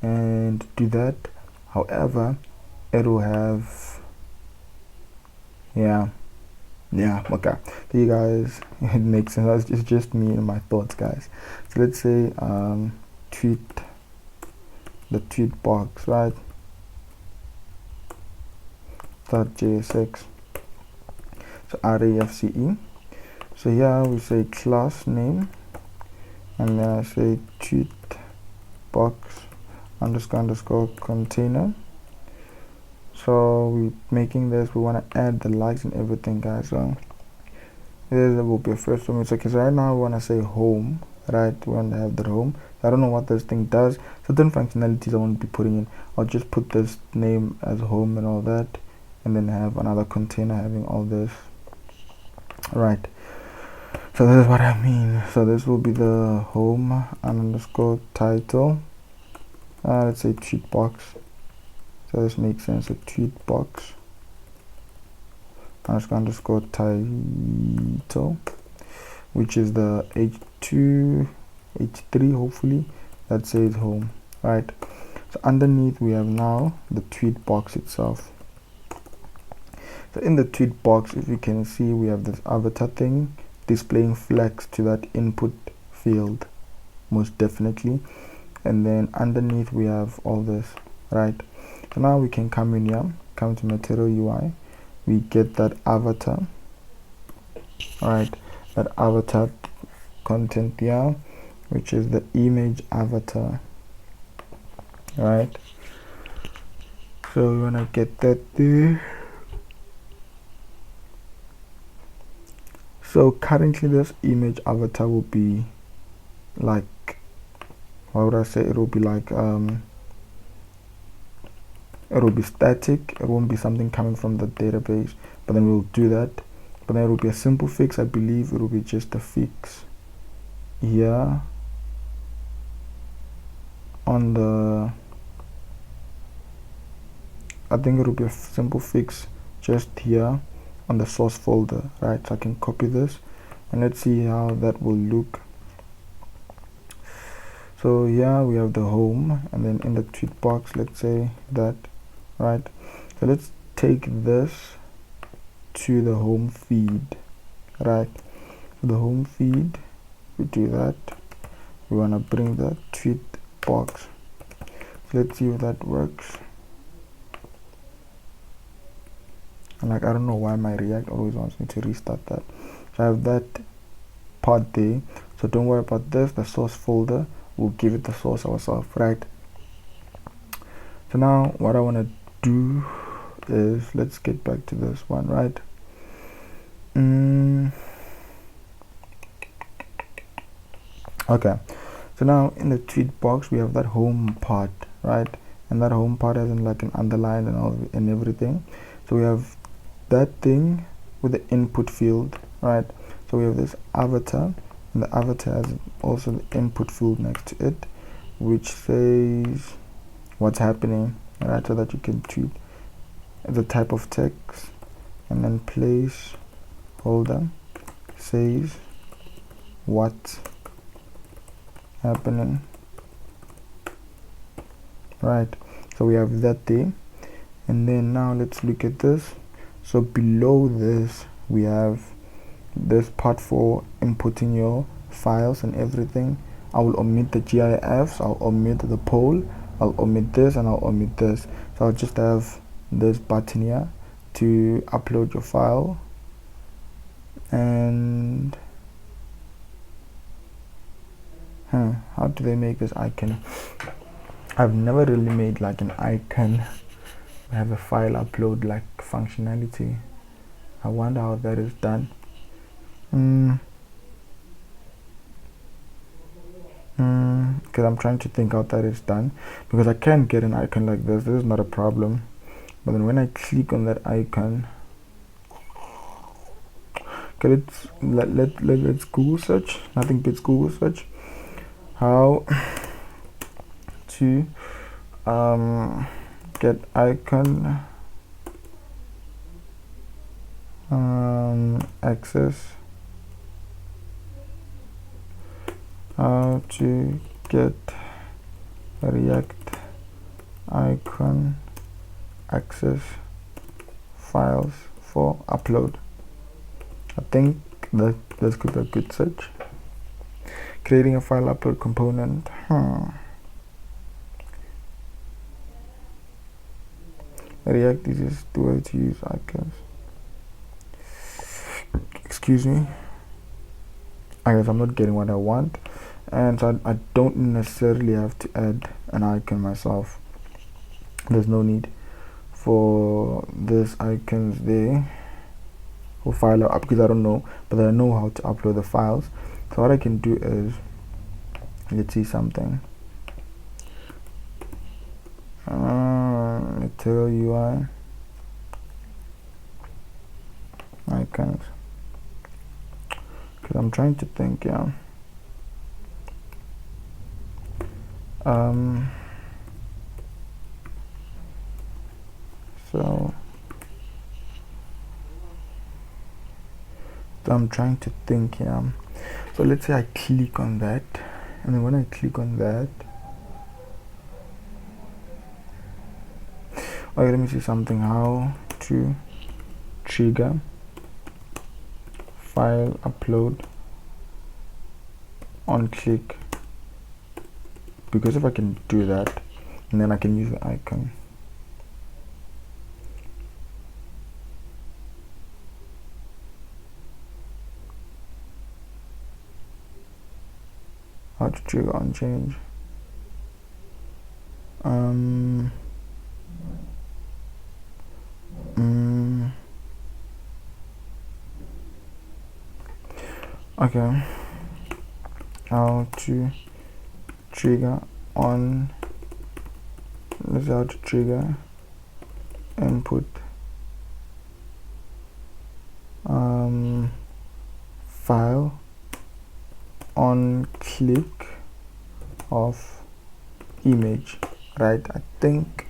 and do that. However, it will have, yeah, okay. So you guys, it makes sense. It's just me and my thoughts, guys. So let's say the tweet box, right? .jsx. So RAFCE. So here we say class name, and then I say tweet box underscore container. So we're making this, we want to add the likes and everything, guys. So there will be a first one. Okay, so right now we want to say home, right? We want to have the home. I don't know what this thing does. Certain functionalities I won't be putting in. I'll just put this name as home and all that, and then have another container having all this, right? So this is what I mean. So this will be the home underscore title. Let's say tweet box. So this makes sense. A tweet box underscore title, which is the h2 h3 hopefully, that says home, right? So underneath we have now the tweet box itself. So in the tweet box, if you can see, we have this avatar thing displaying flags to that input field, most definitely. And then underneath we have all this, right? So now we can come in here, come to material UI, we get that avatar, right? That avatar content here, which is the image avatar, right? So we want to get that there. So currently this image avatar will be like, what would I say, it will be like it will be static, it won't be something coming from the database, but then we'll do that. But then it will be a simple fix. I believe it will be just a fix here on the, I think it will be a simple fix just here on the source folder, right? So I can copy this and let's see how that will look. So yeah, we have the home, and then in the tweet box, let's say that, right? So let's take this to the home feed, right? So the home feed, we do that. We want to bring the tweet box. So let's see if that works. And like, I don't know why my React always wants me to restart that. So I have that part there. So don't worry about this. The source folder, we'll give it the source ourselves, right? So now what I want to do is, let's get back to this one, right? Okay, so now in the tweet box we have that home part, right? And that home part has like an underline and all and everything. So we have that thing with the input field, right? So we have this avatar, and the avatar has also the input field next to it, which says what's happening, right? So that you can tweet the type of text, and then place holder says what's happening, right? So we have that there. And then now let's look at this. So below this we have this part for inputting your files and everything. I will omit the GIFs, I'll omit the poll, I'll omit this, and I'll omit this. So I'll just have this button here to upload your file. And how do they make this icon? I've never really made like an icon have a file upload like functionality. I wonder how that is done. Because I'm trying to think how that is done, because I can get an icon like this is not a problem, but then when I click on that icon, okay, let's Google search. Nothing beats Google search. How to get icon access, how to get React icon access files for upload. I think that this could be a good search. Creating a file upload component. React is the way to use icons. Excuse me. I guess I'm not getting what I want, and so I don't necessarily have to add an icon myself. There's no need for this icons there for file up, because I don't know, but I know how to upload the files. So what I can do is, let's see something. Material UI icons, because I'm trying to think. So I'm trying to think. So let's say I click on that, and then when I click on that, okay, let me see something. How to trigger file upload on click, because if I can do that, and then I can use the icon. How to trigger on change. Okay, how to trigger on, let's see how to trigger input file on click of image, right? I think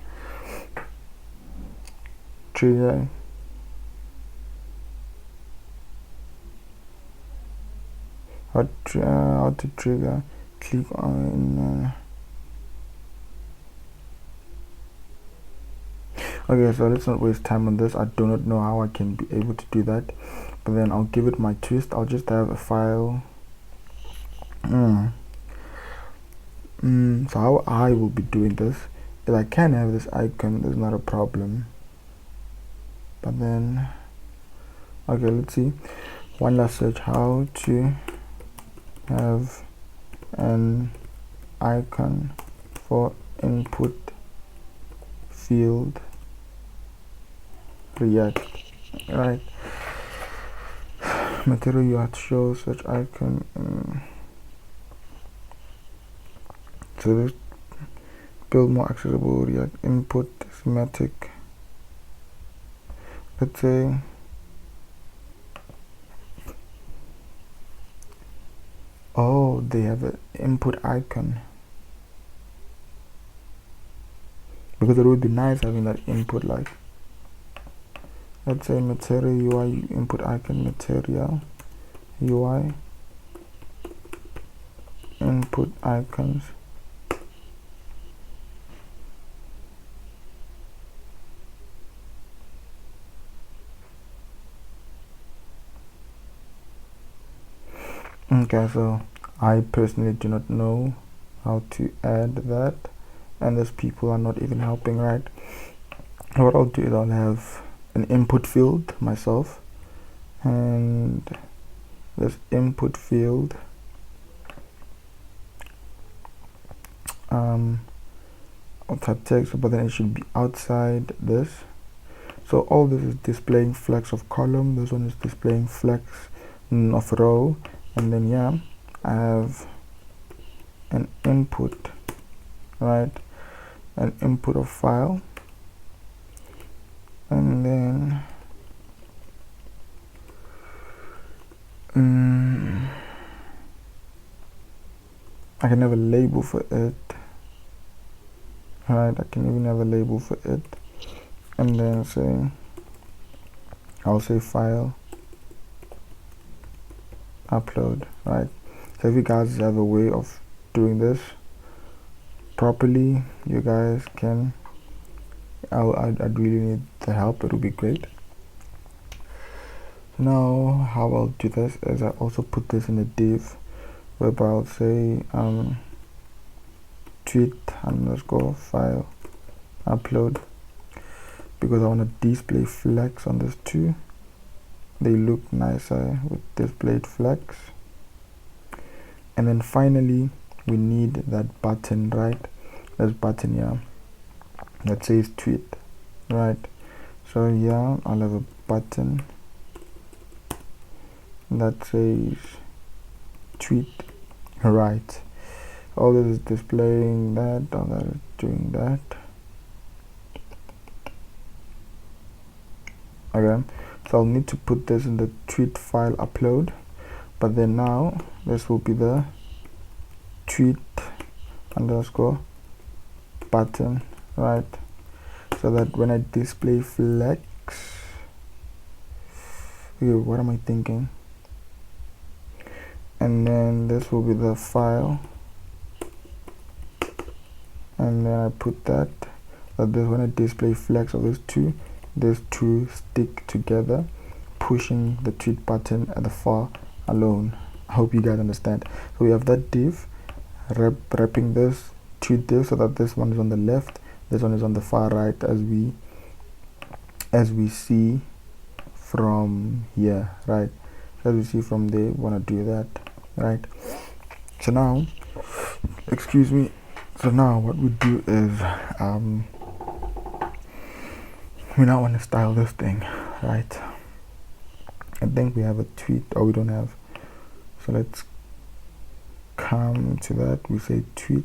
trigger how to trigger click on okay, so let's not waste time on this. I do not know how I can be able to do that, but then I'll give it my twist. I'll just have a file. So how I will be doing this is I can have this icon, there's not a problem, but then okay, let's see, one last search, how to have an icon for input field React, right? Material you have to show such icon. So this build more accessible React input schematic. Let's say oh, they have an input icon, because it would be nice having that input, like let's say material UI input icon, material UI input icons. Okay, so I personally do not know how to add that, and those people are not even helping, right? What I'll do is I'll have an input field myself, and this input field I'll type text, but then it should be outside this. So all this is displaying flex of column, this one is displaying flex of row, and then yeah, I have an input, right? An input of file, and then I can have a label for it, right? I can even have a label for it, and then say, I'll say file upload, right? So if you guys have a way of doing this properly, you guys can, I'd really need the help, it would be great. Now how I'll do this is I also put this in a div, whereby I'll say tweet underscore file upload, because I want to display flex on this too. They look nicer with displayed flex. And then finally we need that button, right? This button here that says tweet, right? So yeah, I'll have a button that says tweet, right? All this is displaying that, all that is doing that. Okay, so I'll need to put this in the tweet file upload, but then now this will be the tweet underscore button, right? So that when I display flex, okay, what am I thinking? And then this will be the file, and then I put that this when I display flex of these two stick together, pushing the tweet button at the far alone. I hope you guys understand. So we have that div wrapping this tweet div, so that this one is on the left, this one is on the far right, as we see from here, right? As we see from there, we want to do that, right? So now, excuse me, so So now what we do is we now want to style this thing, right? I think we have a tweet, or we don't have. So let's come to that. We say tweet.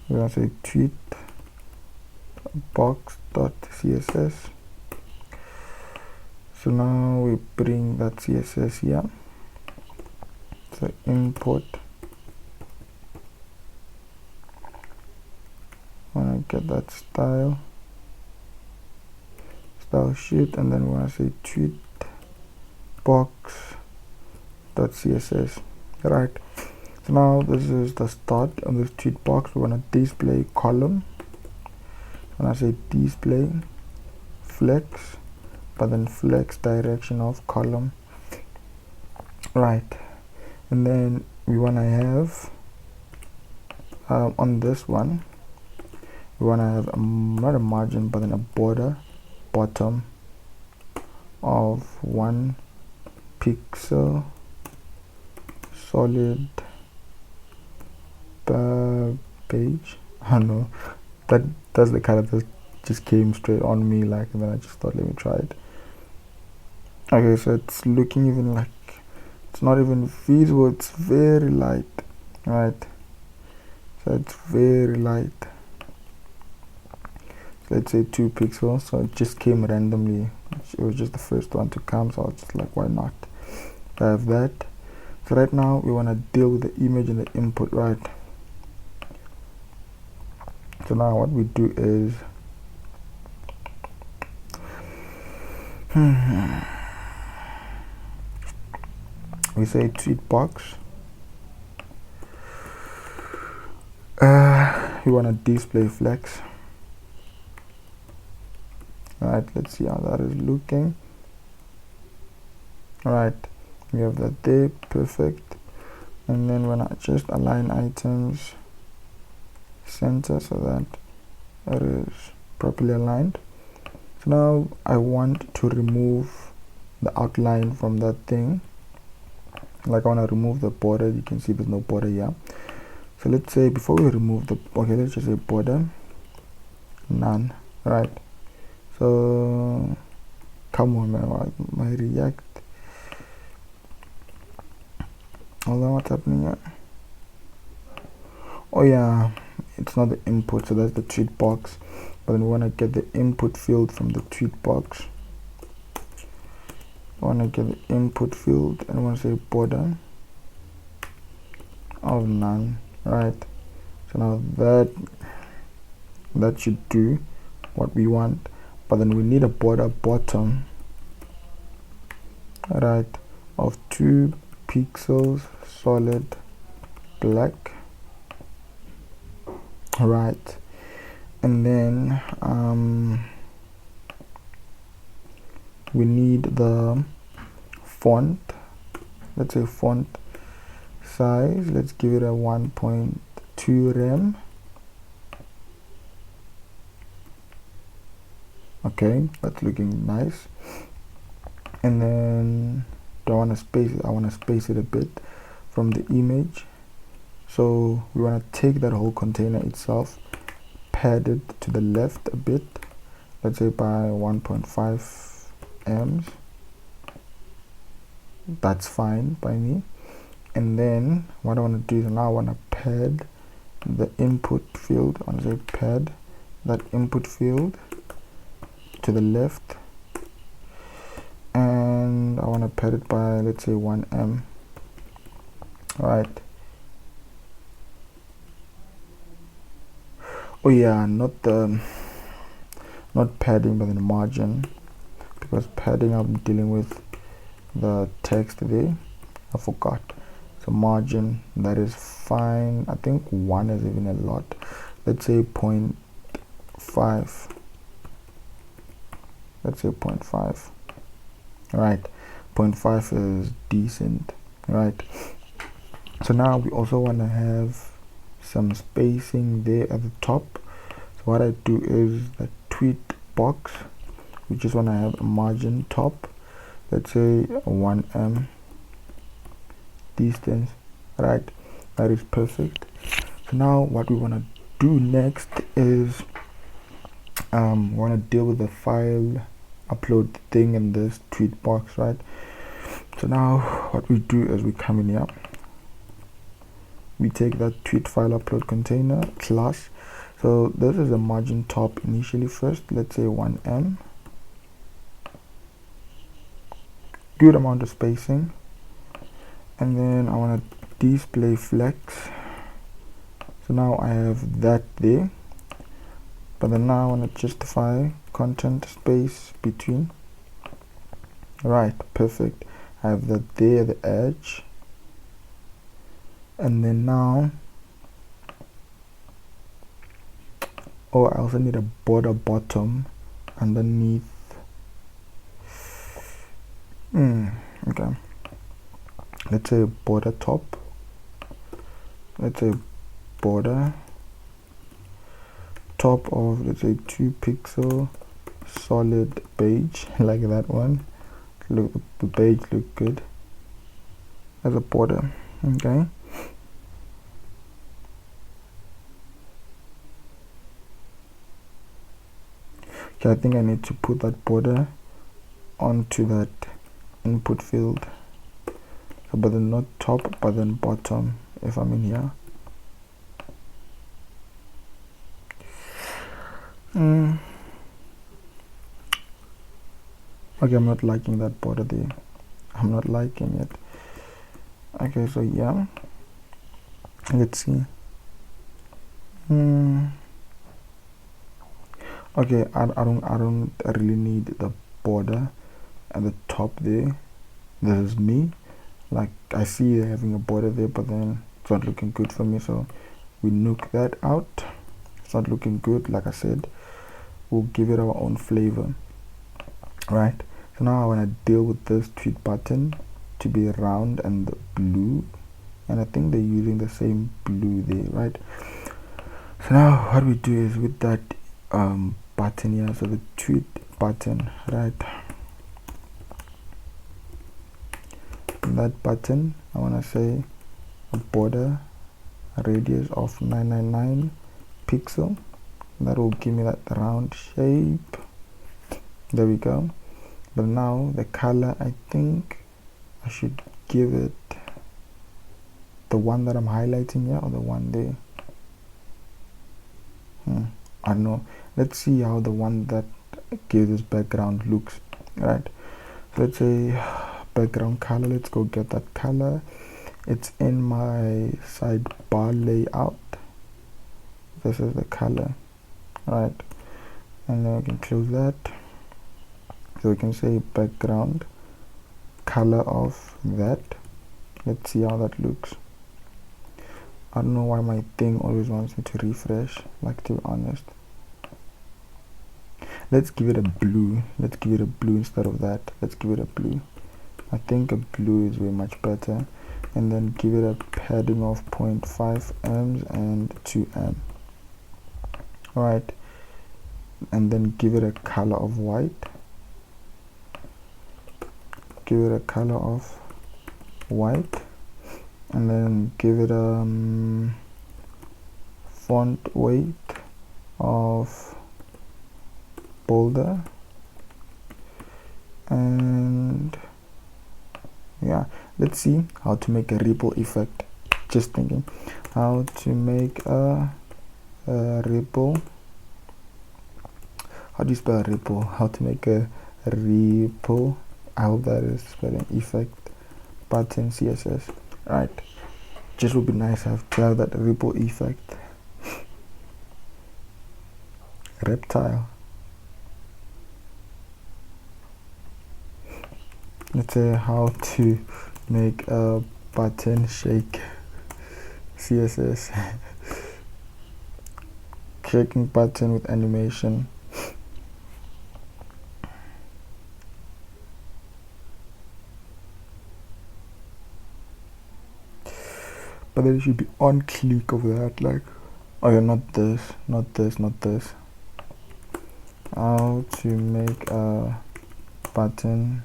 We're gonna say tweet box.css. So now we bring that CSS here. So import. Wanna get that style sheet, and then we wanna say tweet box.css. Right. So now this is the start of this tweet box. We're gonna display column. When I say display flex, but then flex direction of column, right? And then we wanna have on this one, we wanna have not a margin, but then a border bottom of 1 pixel solid page. I don't know, that's the color that just came straight on me, like, and then I just thought, let me try it. Okay, so it's looking even like it's not even visible. It's very light, right? So it's very light. So let's say 2 pixels. So it just came randomly. It was just the first one to come, so I was just like, why not? I have that. So right now we want to deal with the image and the input, right? So now what we do is we say tweet box. We want to display flex. Right, let's see how that is looking. Right, we have that there, perfect. And then when I just align items center so that it is properly aligned. So now I want to remove the outline from that thing. Like I want to remove the border. You can see there's no border here. So let's say before we remove the, okay, let's just say border none, right? So come on, man, my React. Hold on, what's happening here? Oh yeah, it's not the input, so that's the tweet box. But then we want to get the input field from the tweet box. I want to get the input field, and I want to say border of none, right? So now that should do what we want. But then we need a border bottom, right, of 2 pixels solid black, right? And then we need the font. Let's say font size, let's give it a 1.2 rem. Okay, that's looking nice. And then do I want to space it? I want to space it a bit from the image. So we want to take that whole container itself, pad it to the left a bit, let's say by 1.5 m's. That's fine by me. And then what I want to do is now I want to pad the input field. I want to say pad that input field to the left, and I want to pad it by, let's say, 1 m. Right. Oh yeah, not padding, but the margin, because padding I'm dealing with the text there. I forgot. So margin, that is fine. I think 1 is even a lot. Let's say 0.5. Let's say 0.5. Right, 0.5 is decent, right? So now we also want to have some spacing there at the top. So what I do is the tweet box, we just want to have a margin top, let's say 1 m distance, right? That is perfect. So now what we want to do next is we want to deal with the file upload thing in this tweet box, right? So now what we do is we come in here, we take that tweet file upload container class. So this is a margin top initially first, let's say 1M, good amount of spacing, and then I want to display flex. So now I have that there, but then now I want to justify content space between. Right, perfect. I have that there, the edge, and then now I also need a border bottom underneath. Okay, let's say border top, let's say border top of, let's say 2 pixel solid beige, like that one. Look, the beige look good as a border. Okay, I think I need to put that border onto that input field, so, but then not top but then bottom if I'm in here. Okay, I'm not liking that border there. I'm not liking it. Okay, so yeah, let's see. Okay, I don't really need the border at the top there. This is me. Like, I see they're having a border there, but then it's not looking good for me, so we nuke that out. It's not looking good. Like I said, we'll give it our own flavor, right? So now I want to deal with this tweet button to be round and blue, and I think they're using the same blue there, right? So now what we do is with that button here, so the tweet button, right? That button, I want to say a border, a radius of 999 pixel. That will give me that round shape. There we go. But now the color, I think I should give it the one that I'm highlighting here, or the one there. I don't know. Let's see how the one that gives this background looks, right? So let's say background color, let's go get that color. It's in my sidebar layout. This is the color, right? And then we can close that, so we can say background color of that. Let's see how that looks. I don't know why my thing always wants me to refresh, like, to be honest. Let's give it a blue. Let's give it a blue instead of that. Let's give it a blue. I think a blue is way much better. And then give it a padding of 0.5 m's and 2 m. Alright. And then give it a color of white. Give it a color of white. And then give it a font weight of bolder, and yeah, let's see how to make a ripple effect. Just thinking how to make a ripple. How do you spell ripple? How to make a ripple. I hope that is spelling effect button CSS. Right, just would be nice to have that ripple effect. Reptile. Let's say how to make a button shake CSS. Shaking button with animation. But then it should be on click of that, like, oh yeah, not this, not this, not this. How to make a button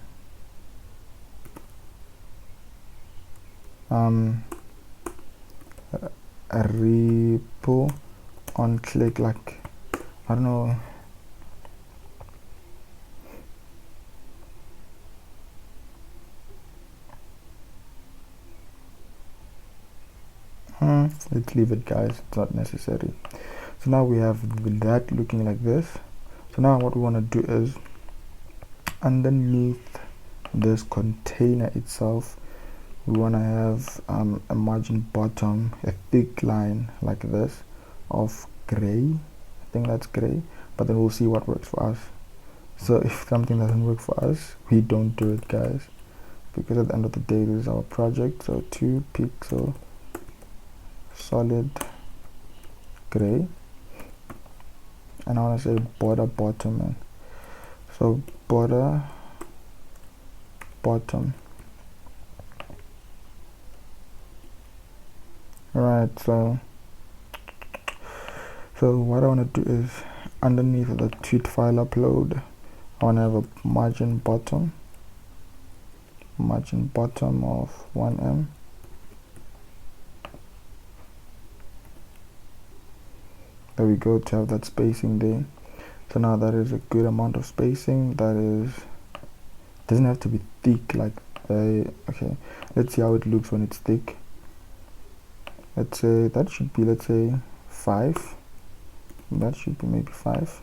a repo on click, like I don't know. Let's leave it, guys. It's not necessary. So now we have that looking like this. So now what we want to do is, underneath this container itself, we want to have a margin bottom, a thick line like this of gray. I think that's gray, but then we'll see what works for us. So if something doesn't work for us, we don't do it, guys, because at the end of the day, this is our project. So 2 pixel solid gray, and I want to say border bottom, man. So border bottom. Right, so what I want to do is, underneath the tweet file upload, I want to have a margin bottom of 1em. There we go, to have that spacing there. So now that is a good amount of spacing. That is, doesn't have to be thick like okay, let's see how it looks when it's thick. Let's say that should be, let's say 5. That should be maybe 5.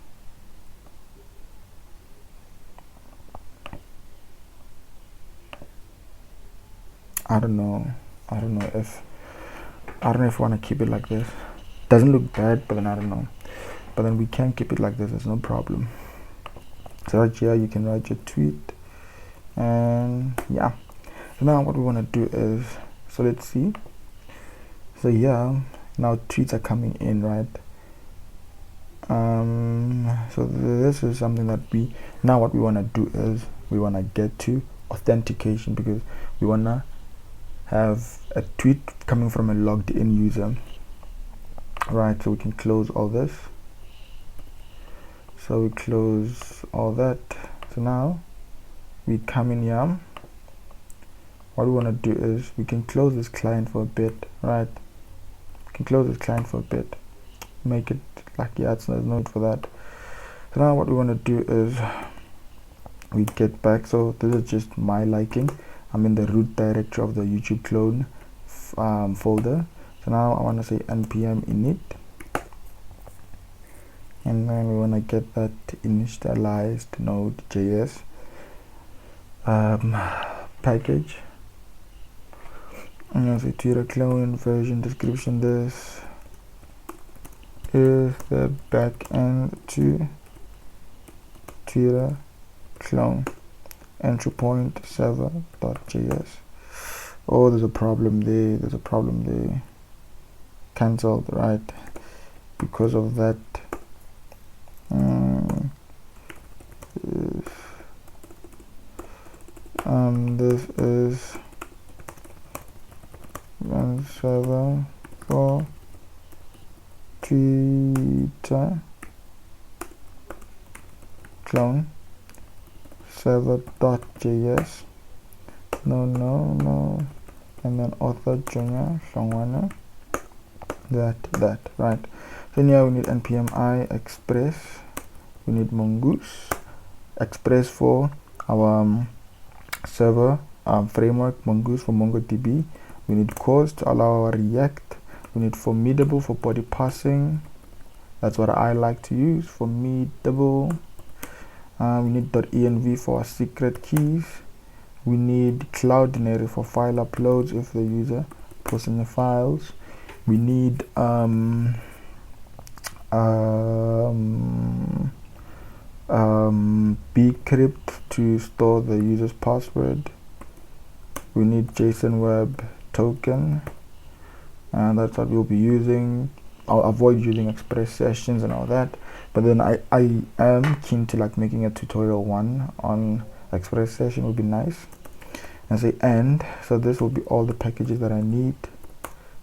I don't know if I want to keep it like this. Doesn't look bad, but then I don't know. But then we can keep it like this, it's no problem. So right here you can write your tweet, and yeah. So now what we want to do is, so let's see. So yeah, now tweets are coming in, right? So this is something that now what we want to do is, we want to get to authentication, because we want to have a tweet coming from a logged in user. Right, so we can close all this. So we close all that. So now we come in here. What we want to do is, we can close this client for a bit, right? We can close this client for a bit, make it like, yeah, there's no need for that. So now what we want to do is, we get back. So this is just my liking. I'm in the root directory of the YouTube clone folder. So now I want to say npm init, and then we want to get that initialized node.js package. I'm going to say Twitter clone version description. This is the backend to Twitter clone entry point server.js. Oh, there's a problem there. Cancelled, right? Because of that. This is one server for Twitter clone server.js. No, and then author junior Shangwana. That right. So here we need npm I express, we need mongoose express for our server framework, mongoose for MongoDB, we need cause to allow our React, we need formidable for body parsing, that's what I like to use, formidable. We need .env for our secret keys, we need Cloudinary for file uploads if the user posts in the files. We need bcrypt to store the user's password. We need JSON web token, and that's what we'll be using. I'll avoid using express sessions and all that, but then I am keen to like making a tutorial one on express session, would be nice. And say end. So this will be all the packages that I need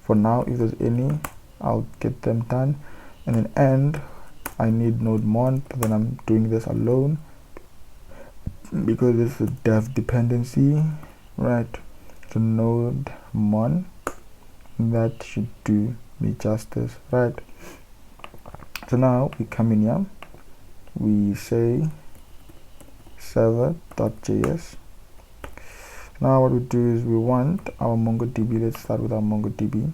for now. If there's any, I'll get them done. And then end, I need node mon, but then I'm doing this alone because this is a dev dependency, right? So node mon, That should do me justice, right? So now we come in here, we say server.js. Now what we do is we want our MongoDB. Let's start with our MongoDB.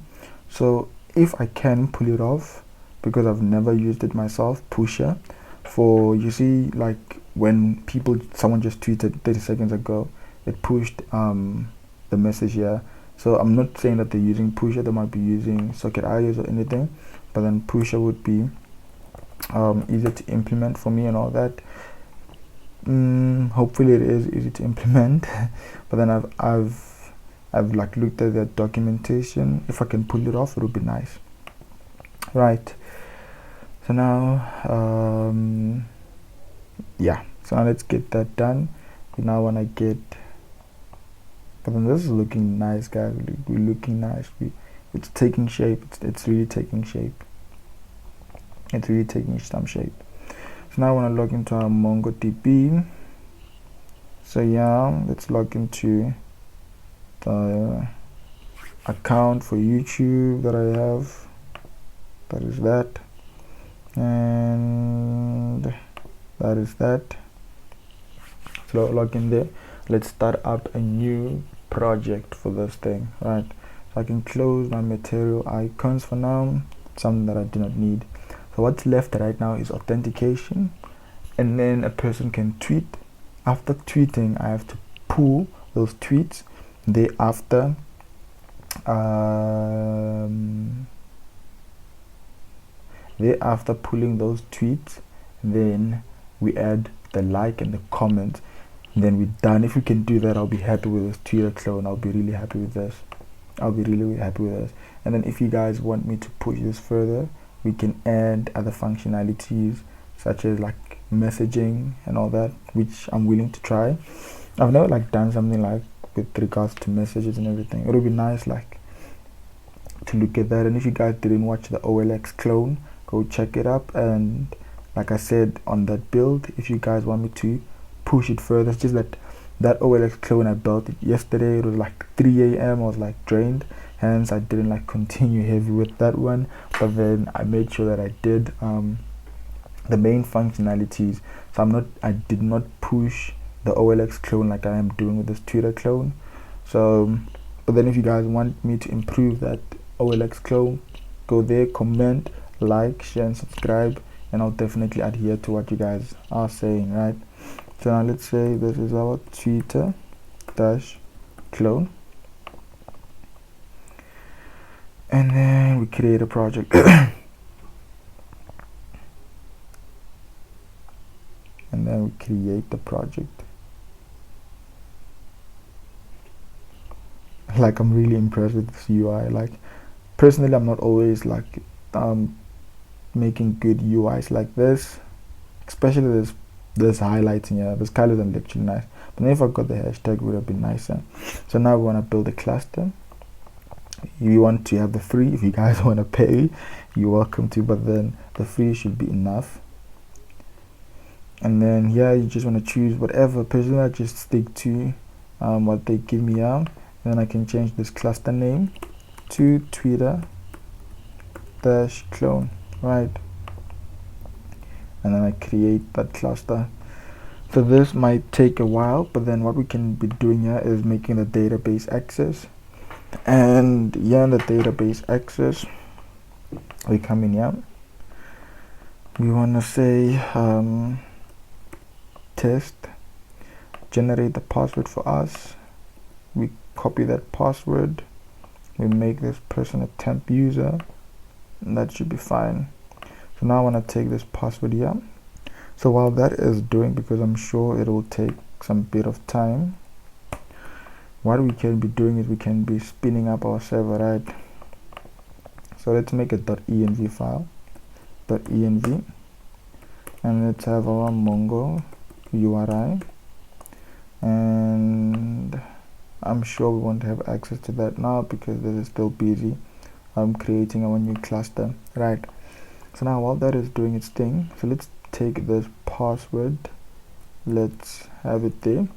So if I can pull it off, because I've never used it myself, Pusher, for, you see, like when someone just tweeted 30 seconds ago, it pushed the message here. So I'm not saying that they're using Pusher, they might be using Socket IOs or anything, but then Pusher would be easier to implement for me and all that. Hopefully it is easy to implement. But then I've like looked at their documentation. If I can pull it off, it would be nice, right? So now yeah, so now let's get that done. We now want to get, but then this is looking nice, guys. We're looking nice. It's taking shape. It's really taking shape. It's really taking some shape. So now I want to log into our MongoDB. So yeah, let's log into the account for YouTube that I have. That is that, and that is that. So log in there. Let's start up a new project for this thing, right? So I can close my material icons for now, something that I do not need. So what's left right now is authentication, and then a person can tweet. After tweeting, I have to pull those tweets. Thereafter, pulling those tweets, then we add the like and the comment, and then we're done. If we can do that, I'll be happy with this Twitter clone. I'll be really happy with this. And then if you guys want me to push this further, we can add other functionalities such as like messaging and all that, which I'm willing to try. I've never like done something like with regards to messages and everything. It would be nice like to look at that. And if you guys didn't watch the OLX clone, go check it up. And like I said on that build, if you guys want me to push it further, it's just that OLX clone, I built it yesterday. It was like 3 a.m. I was like drained, hence I didn't like continue heavy with that one. But then I made sure that I did the main functionalities. So I did not push the OLX clone like I am doing with this Twitter clone. So but then if you guys want me to improve that OLX clone, go there, comment, like, share and subscribe, and I'll definitely adhere to what you guys are saying, right? So now let's say this is our Twitter dash clone, and then we create a project. And then we create the project. Like, I'm really impressed with this UI. Like, personally, I'm not always like making good UIs like this, especially this highlighting here. This color isn't actually nice, but then if I got the hashtag, it would have been nicer. So now we want to build a cluster. You want to have the free. If you guys want to pay, you're welcome to, but then the free should be enough. And then here you just want to choose whatever. Personally, I just stick to what they give me out. And then I can change this cluster name to Twitter dash clone, right? And then I create that cluster. So this might take a while, but then what we can be doing here is making the database access. And here in the database access, we come in here. We want to say test, generate the password for us. We copy that password, we make this person a temp user, and that should be fine. So now I want to take this password here. So while that is doing, because I'm sure it will take some bit of time, what we can be doing is we can be spinning up our server, right? So let's make a .env file, .env, and let's have our Mongo URI, and I'm sure we won't have access to that now because this is still busy. I'm creating our new cluster, right? So now while that is doing its thing, so let's take this password, let's have it there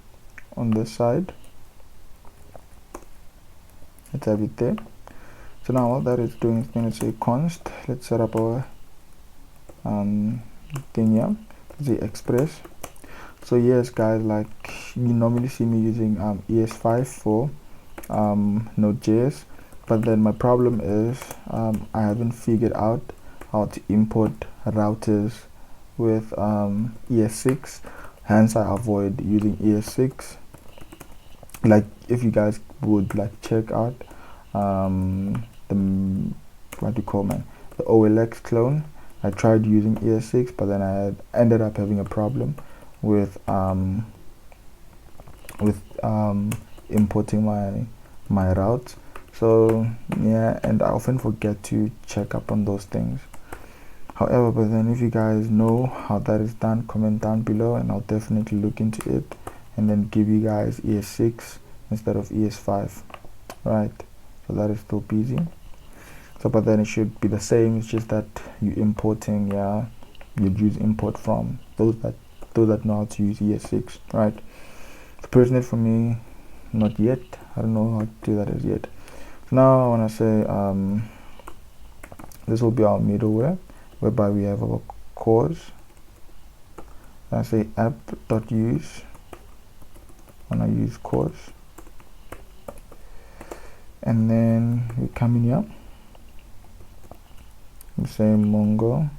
on this side, let's have it there. So now all that it's doing is going to say const. Let's set up our thing here, the express. So yes guys, like you normally see me using ES5 for Node.js, but then my problem is I haven't figured out how to import routers with ES6, hence I avoid using ES6. Like if you guys would like check out the the OLX clone, I tried using ES6, but then I had ended up having a problem with importing my routes. So yeah, and I often forget to check up on those things. However, but then if you guys know how that is done, comment down below and I'll definitely look into it and then give you guys ES6 instead of ES5, right? So that is still busy. So but then it should be the same, it's just that you importing, yeah, you'd use import from those that know how to use ES6, right? So personally for me, not yet. I don't know how to do that as yet. So now I want to say this will be our middleware, whereby we have our cores. I say app.use. When I use cores, and then we come in here. We say MongoDB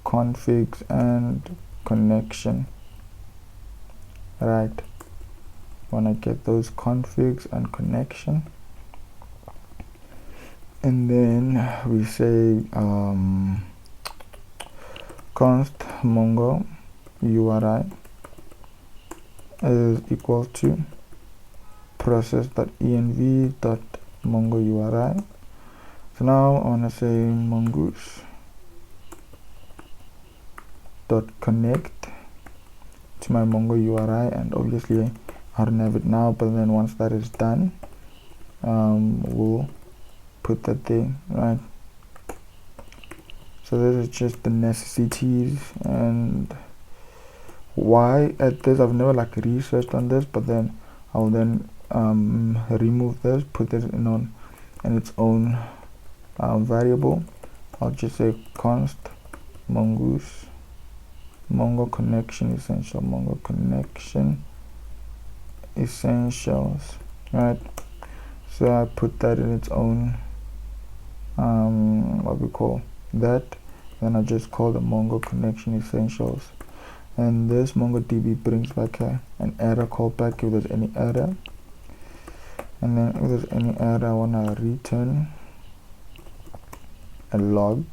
configs and connection. Right. When I get those configs and connection, and then we say const mongo URI is equal to process.env.mongo URI. So now I want to say mongoose dot connect to my Mongo URI, and obviously I don't have it now, but then once that is done, we'll put that there, right? So this is just the necessities, and why at this I've never like researched on this, but then I'll then remove this, put this in its own variable. I'll just say const mongoose mongo connection essential, mongo connection essentials, right? So I put that in its own what we call that, then I just call the mongo connection essentials, and this MongoDB brings back an error callback if there's any error, and then if there's any error I want to return a log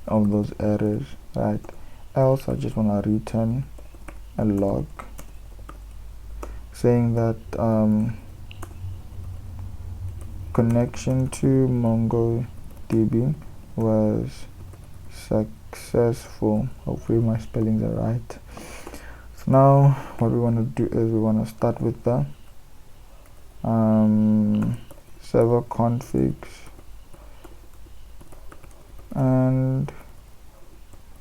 of those errors, right? Else I just want to return a log saying that connection to MongoDB was successful. Hopefully my spellings are right. So now what we want to do is we want to start with the server configs and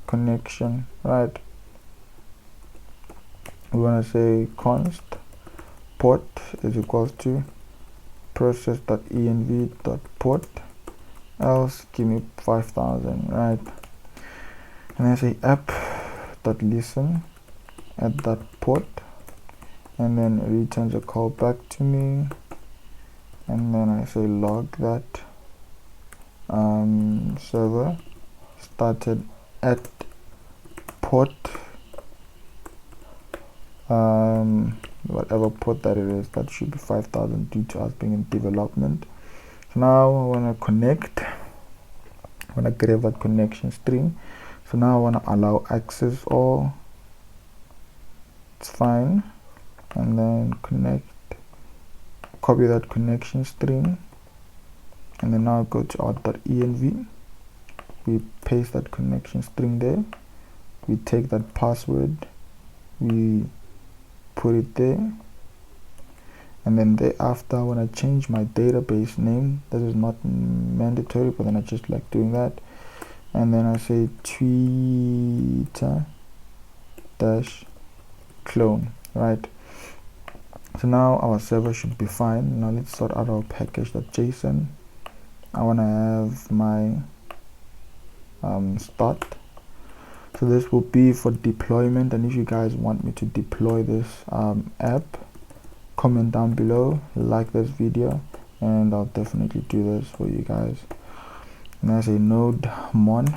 connection, right? We want to say const port is equals to process.env.port, else give me 5000, right? And I say app.listen at that port, and then it returns a callback to me, and then I say log that server started at port whatever port that it is, that should be 5000 due to us being in development. So now I want to connect, I want to grab that connection string. So now I want to allow access all, it's fine, and then connect, copy that connection string, and then now go to our .env, we paste that connection string there, we take that password, we put it there, and then thereafter when I change my database name, this is not mandatory, but then I just like doing that, and then I say Twitter dash clone, right? So now our server should be fine. Now let's sort out our package.json. I want to have my start. So this will be for deployment, and if you guys want me to deploy this app, comment down below, like this video, and I'll definitely do this for you guys. And there's a node mon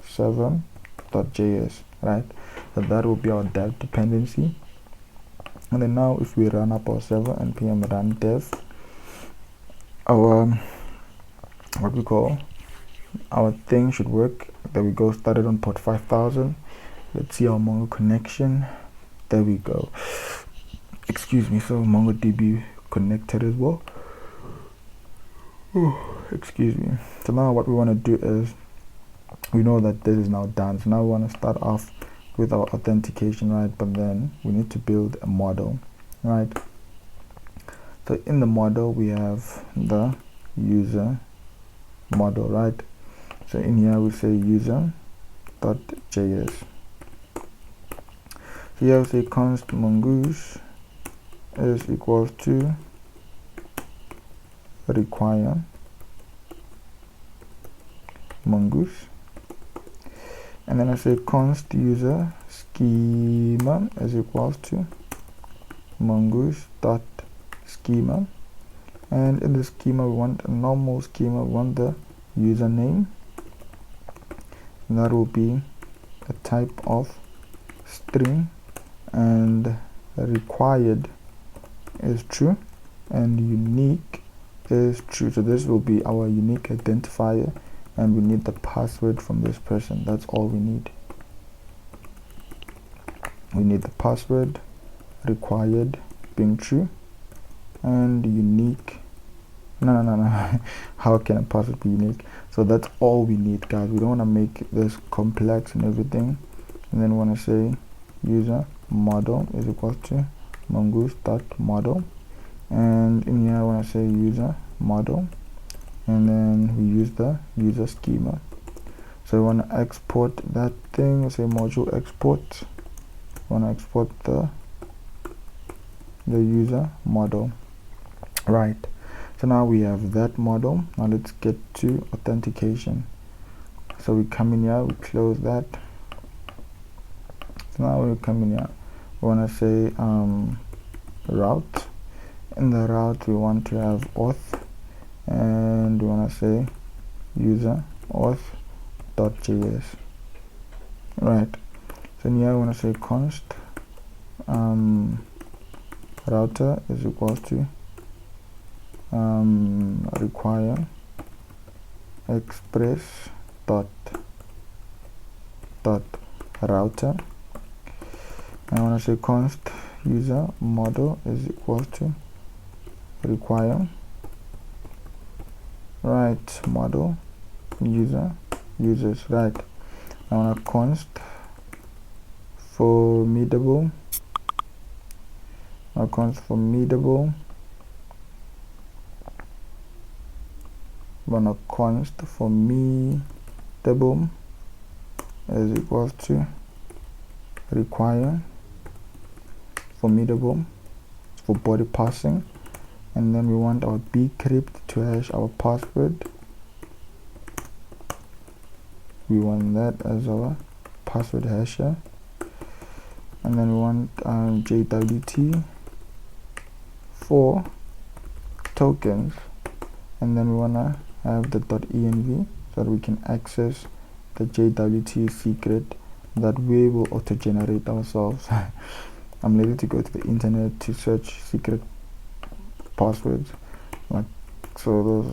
server.js, right? So that will be our dev dependency. And then now if we run up our server npm run dev, our what we call our thing should work. There we go, started on port 5000. Let's see our Mongo connection. There we go. Excuse me. So MongoDB connected as well. Excuse me. So now what we want to do is, we know that this is now done, so now we want to start off with our authentication, right? But then we need to build a model, right? So in the model we have the user model, right? So in here we say user.js. So here we say const mongoose is equals to require mongoose, and then I say const user schema is equals to mongoose dot schema, and in the schema we want a normal schema, we want the username, and that will be a type of string, and required is true and unique is true. So this will be our unique identifier, and we need the password from this person. That's all we need. We need the password, required being true, and unique. No. How can a password be unique? So that's all we need, guys. We don't want to make this complex and everything. And then we want to say user model is equal to mongoose.model, and in here I want to say user model, and then we use the user schema. So we want to export that thing. We say module export. We want to export the user model, right? So now we have that model. Now let's get to authentication. So we come in here, we close that. So now we come in here, we want to say route. In the route we want to have auth, and we want to say user auth.js, right? So in here I want to say const router is equals to require express dot router, and I want to say const user model is equals to require right model users, right? I want to const formidable. Now const formidable. Want to const formidable is equals to require formidable for body passing, and then we want our bcrypt to hash our password. We want that as our password hasher, and then we want JWT for tokens, and then we want to have the .env so that we can access the JWT secret. That way we'll auto generate ourselves. I'm ready to go to the internet to search secret passwords, like so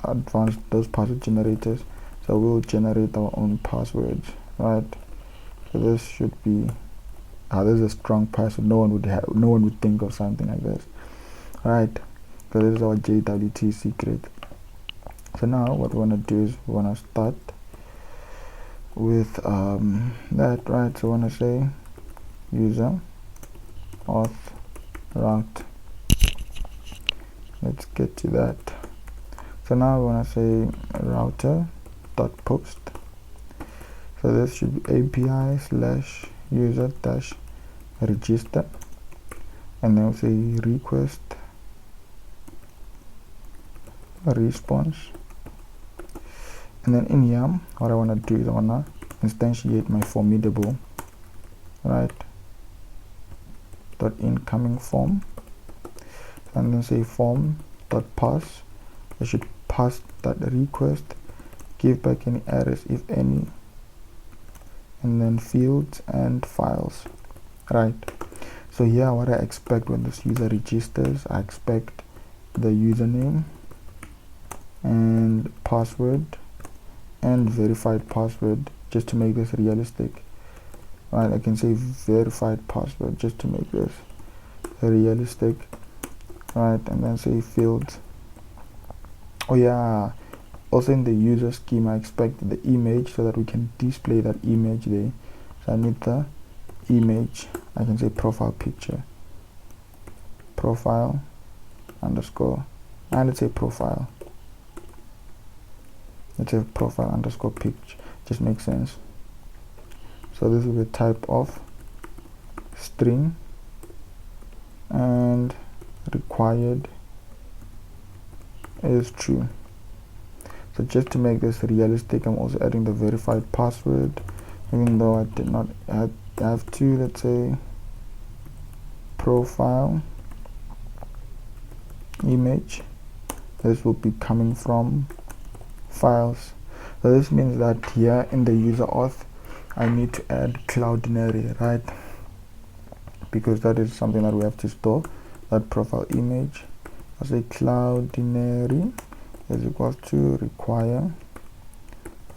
those password generators. So we'll generate our own passwords, right? So this should be this is a strong password. No one would think of something like this, right? So this is our JWT secret. So now what we want to do is we want to start with that, right? So we want to say user auth route. Let's get to that. So now we want to say router.post. So this should be API/user-register. and then we'll say request response. And then in here, what I want to do is I want to instantiate my formidable, right, dot incoming form, and then say form dot pass. I should pass that request, give back any errors if any, and then fields and files, right? So here what I expect when this user registers, I expect the username and password and verified password, just to make this realistic, right? I can say verified password just to make this realistic, right? And then say fields. Oh yeah, also in the user scheme I expect the image so that we can display that image there. So I need the image. I can say profile picture, profile underscore, and let's say profile. Let's say profile underscore picture, just makes sense. So this is the type of string, and required is true. So just to make this realistic, I'm also adding the verified password, even though I did not have to. Let's say profile image. This will be coming from files. So this means that here in the user auth I need to add Cloudinary, right? Because that is something that we have to store, that profile image. I'll say Cloudinary is equals to require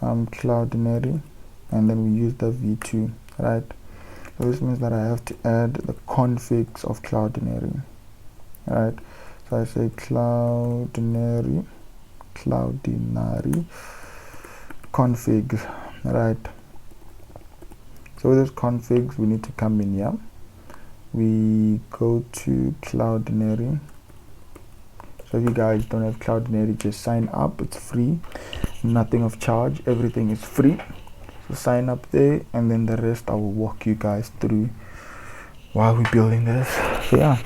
Cloudinary, and then we use the v2, right? So this means that I have to add the configs of Cloudinary, right? So I say Cloudinary configs, right? So with this configs, we need to come in here. We go to Cloudinary. So if you guys don't have Cloudinary, just sign up. It's free, nothing of charge, everything is free. So sign up there, and then the rest I will walk you guys through while we're building this. So yeah,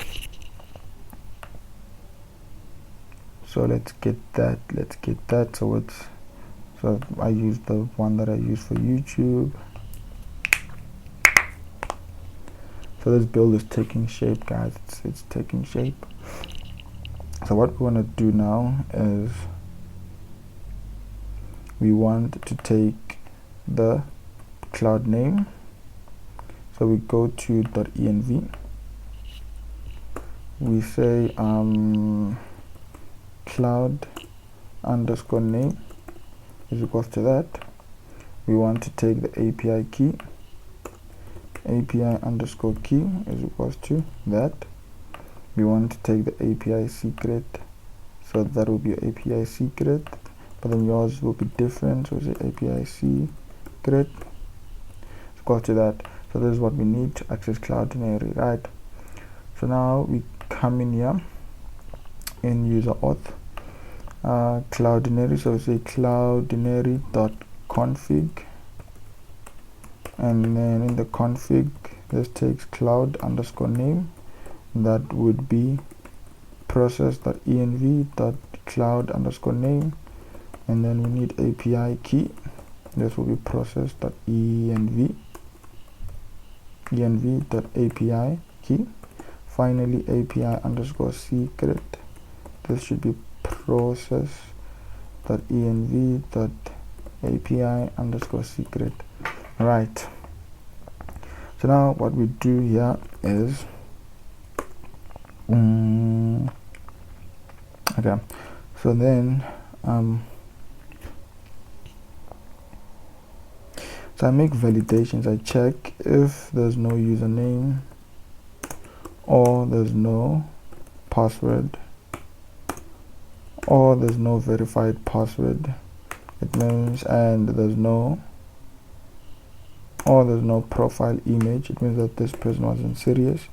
so let's get that. So I use the one that I use for YouTube. So this build is taking shape, guys. It's taking shape. So what we want to do now is we want to take the cloud name. So we go to .env. We say cloud underscore name is equals to that. We want to take the API key. API underscore key is equals to that. We want to take the API secret, so that will be API secret, but then yours will be different. So say API secret is equal to that. So this is what we need to access Cloudinary, right? So now we come in here in user auth Cloudinary. So we say cloudinary.config, and then in the config this takes cloud underscore name, that would be process.env.cloud underscore name, and then we need API key. This will be process.env.api key. Finally API underscore secret, this should be process.env.api underscore secret, right? So now what we do here is okay, so then so I make validations. I check if there's no username or there's no password or there's no verified password. It means, and there's no profile image. It means that this person wasn't serious.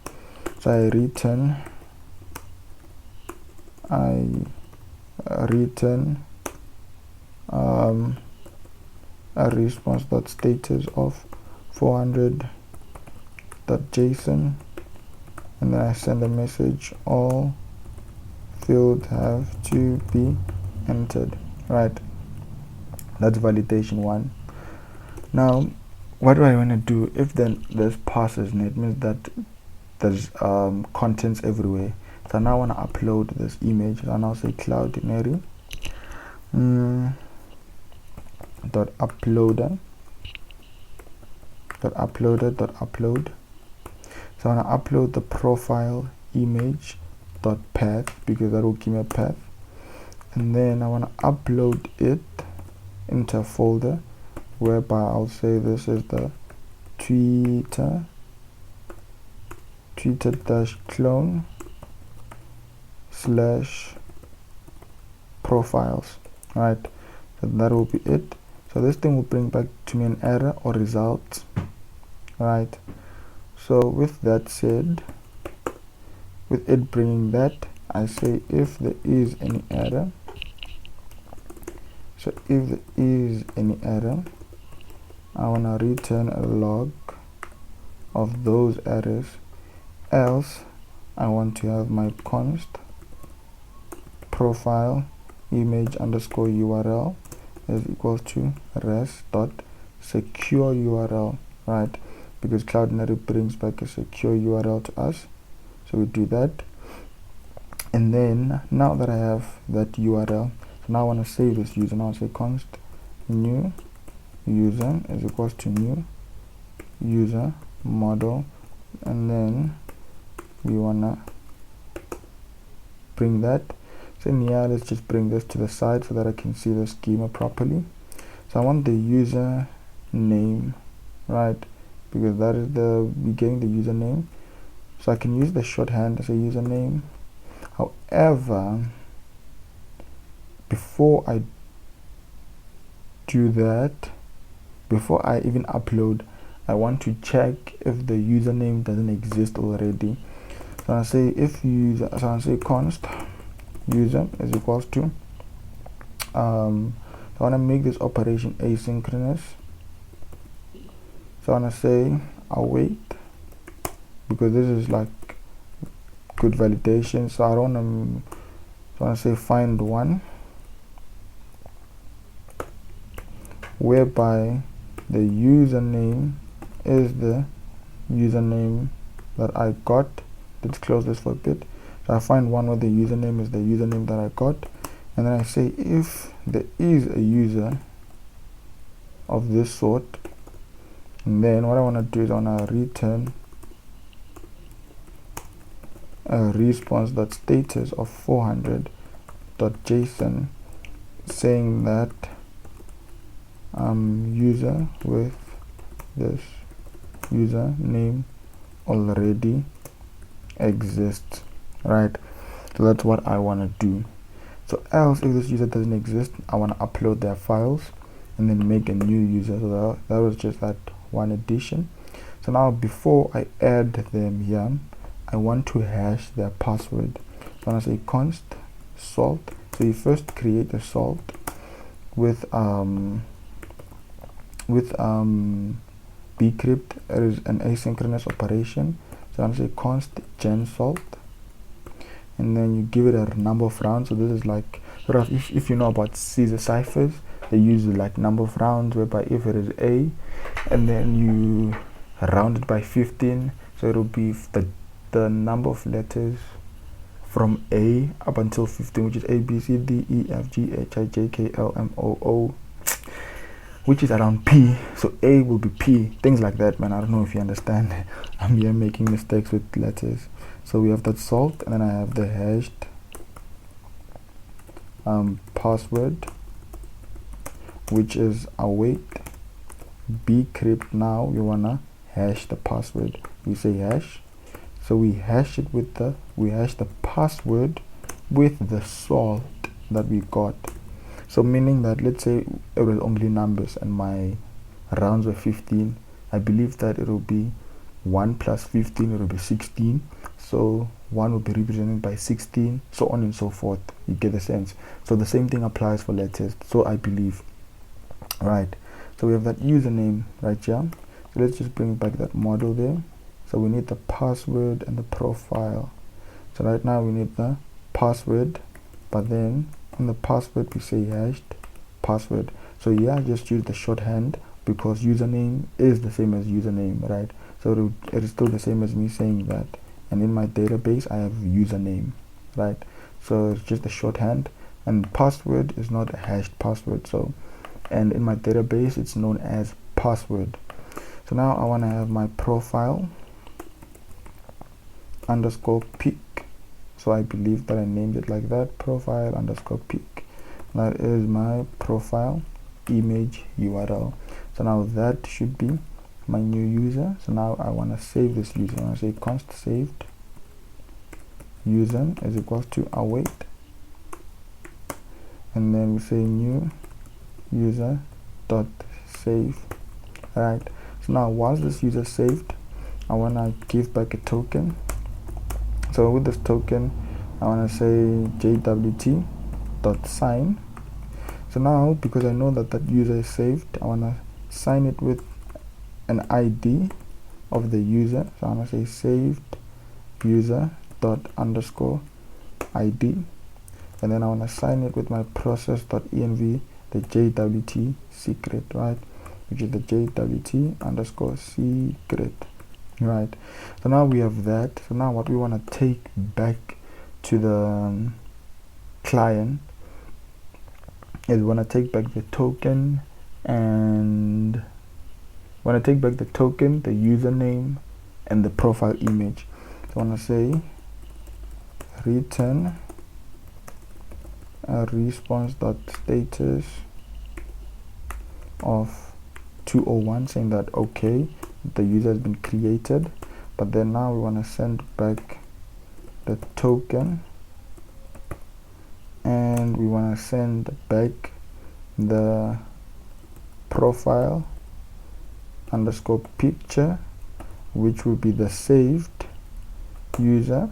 So I return a response.status of 400.json, and then I send a message, all fields have to be entered. Right, that's validation 1. Now what do I want to do if then there's passes, and it means that there's contents everywhere. So now I want to upload this image, and I'll say Cloudinary dot uploader dot uploader dot upload. So I want to upload the profile image dot path, because that will give me a path, and then I want to upload it into a folder whereby I'll say this is the Twitter-clone / profiles. Right, so that will be it. So this thing will bring back to me an error or result. Right, so with that said, with it bringing that, I say if there is any error, so if there is any error, I want to return a log of those errors, else I want to have my const profile image underscore URL is equals to res dot secure URL. Right, because Cloudinary brings back a secure URL to us, so we do that. And then now that I have that URL, so now I want to save this user. Now I say const new user is equals to new user model, and then we wanna bring that. So in here, let's just bring this to the side so that I can see the schema properly. So I want the user name, right, because that is the beginning, the username. So I can use the shorthand as a username. However, before I do that, before I even upload, I want to check if the username doesn't exist already. So I say if user, so I say const user is equals to I want to make this operation asynchronous. So I want to say await, because this is like good validation. So I don't want to, so I want to say find one, whereby the username is the username that I got. Let's close this for a bit. So I find one where the username is the username that I got, and then I say if there is a user of this sort, and then what I want to do is I want to return a response.status of 400.json saying that user with this username already exists. Right, so that's what I want to do. So else, if this user doesn't exist, I want to upload their files and then make a new user. So that was just that one addition. So now before I add them here, I want to hash their password. So I'm going to say const salt. So you first create a salt with bcrypt. It is an asynchronous operation. So I'm going to say const gen salt, and then you give it a number of rounds. So this is like sort of, if you know about Caesar ciphers, they use like number of rounds, whereby if it is A and then you round it by 15, so it will be the number of letters from A up until 15, which is A, B, C, D, E, F, G, H, I, J, K, L, M, O, O, which is around P. So A will be P, things like that, man. I don't know if you understand. I'm here making mistakes with letters. So we have that salt, and then I have the hashed password, which is await bcrypt. Now we wanna hash the password. We say hash. So we hash it with the password with the salt that we got. So meaning that, let's say it was only numbers and my rounds were 15, I believe that it will be 1 plus 15, it will be 16. So 1 will be represented by 16, so on and so forth. You get the sense. So the same thing applies for letters, so I believe. Right, so we have that username right here. So let's just bring back that model there. So we need the password and the profile. So right now we need the password, but then in the password we say hashed password. So yeah, just use the shorthand because username is the same as username, right? So it is still the same as me saying that. And in my database I have username, right? So it's just the shorthand, and password is not a hashed password. So, and in my database it's known as password. So now I want to have my profile underscore pic. So I believe that I named it like that, profile underscore pic. That is my profile image URL. So now that should be my new user. So now I want to save this user. I want to say const saved user is equals to await, and then we say new user dot save. Right. So now once this user saved, I want to give back a token. So with this token I want to say jwt dot sign. So now because I know that that user is saved, I want to sign it with an ID of the user. So I'm going to say saved user dot underscore ID, and then I want to sign it with my process dot env, the jwt secret, right, which is the jwt underscore secret, right? So now we have that. So now what we want to take back to the client is we want to take back the token, and want to take back the token, the username, and the profile image. So I want to say return a response dot status of 201, saying that okay, the user has been created. But then now we want to send back the token, and we want to send back the profile underscore picture, which will be the saved user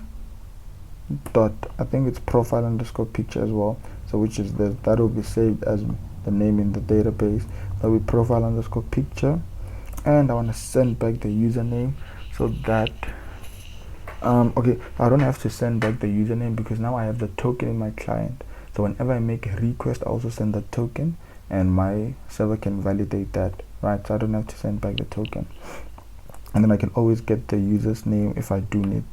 dot, I think it's profile underscore picture as well, so which is that will be saved as the name in the database. That will be profile underscore picture, and I want to send back the username, so that okay, I don't have to send back the username because now I have the token in my client. So whenever I make a request, I also send the token, and my server can validate that, right? So I don't have to send back the token, and then I can always get the user's name if I do need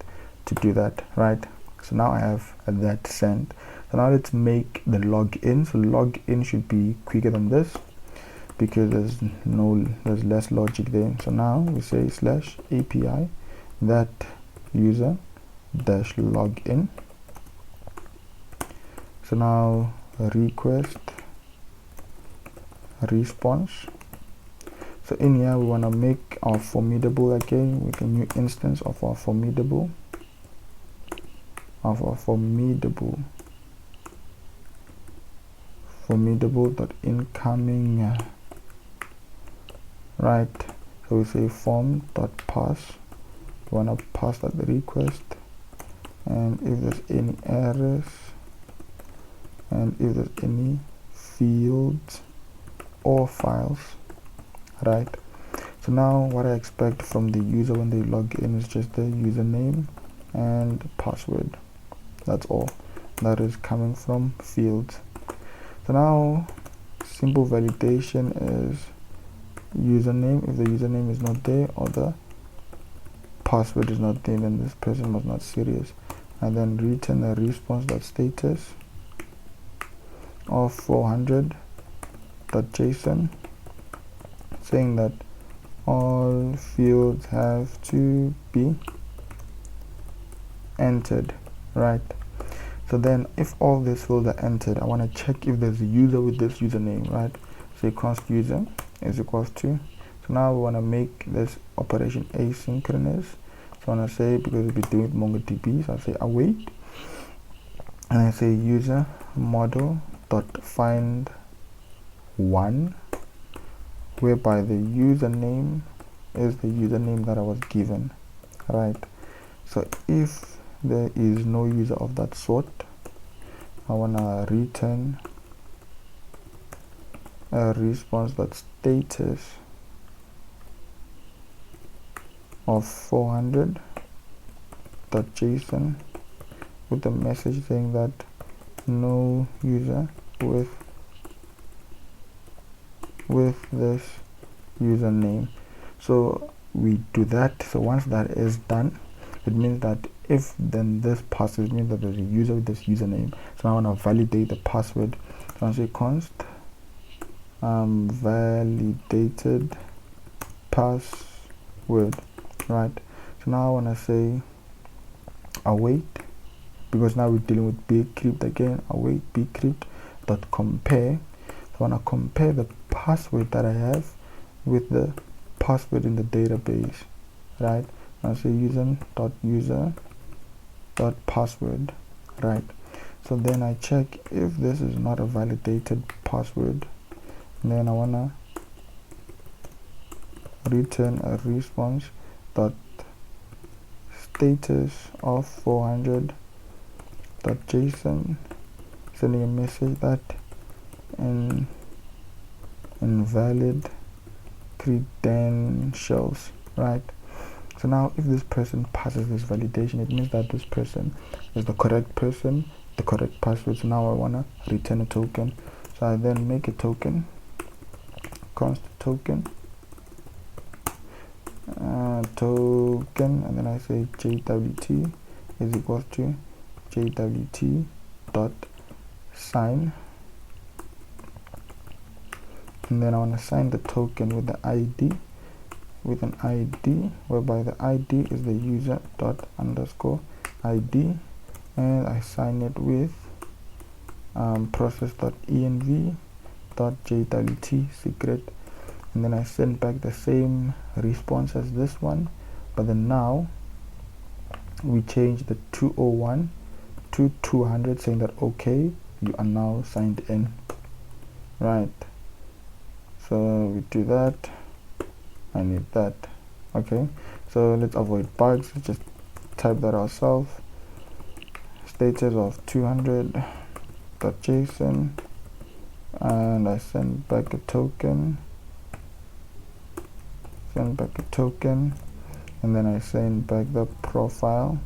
to do that, right? So now I have that sent. So now let's make the login. So login should be quicker than this because there's less logic there. So now we say slash API that user dash login. So now request response. So in here we want to make our formidable again with a new instance of our formidable dot incoming, right? So we say form dot pass. We want to pass that request, and if there's any errors, and if there's any fields or files, right? So now what I expect from the user when they log in is just the username and password. That's all that is coming from fields. So now simple validation is username. If the username is not there or the password is not there, then this person was not serious. And then return a response.status of 400.json, saying that all fields have to be entered, right? So then if all these fields are entered, I want to check if there's a user with this username, right? Say const user is equals to. So now we want to make this operation asynchronous. So I want to say, because we'll be doing it MongoDB, so I say await, and I say user model dot find one, whereby the username is the username that I was given, right? So if there is no user of that sort, I want to return a response.status of 400.json with a message saying that no user with this username. So we do that. So once that is done, it means that if then this password means that there's a user with this username. So I want to validate the password. So I say const validated password, right? So now I want to say await, because now we're dealing with bcrypt again. Await bcrypt dot compare. So I want to compare the password that I have with the password in the database, right? I say user.password, right? So then I check if this is not a validated password, and then I wanna return a response dot status of 400.json, sending a message that invalid credentials, right? So now if this person passes this validation, it means that this person is the correct person, the correct password. So now I want to return a token. So I then make a token, const token, and then I say jwt is equals to jwt dot sign, and then I want to sign the token with the ID, with an ID, whereby the ID is the user dot underscore ID, and I sign it with process.env dot jwt secret, and then I send back the same response as this one, but then now we change the 201 to 200, saying that okay, you are now signed in, right? So we do that. I need that. Okay, so let's avoid bugs. Let's just type that ourselves. Status of 200.json, and I send back a token. And then I send back the profile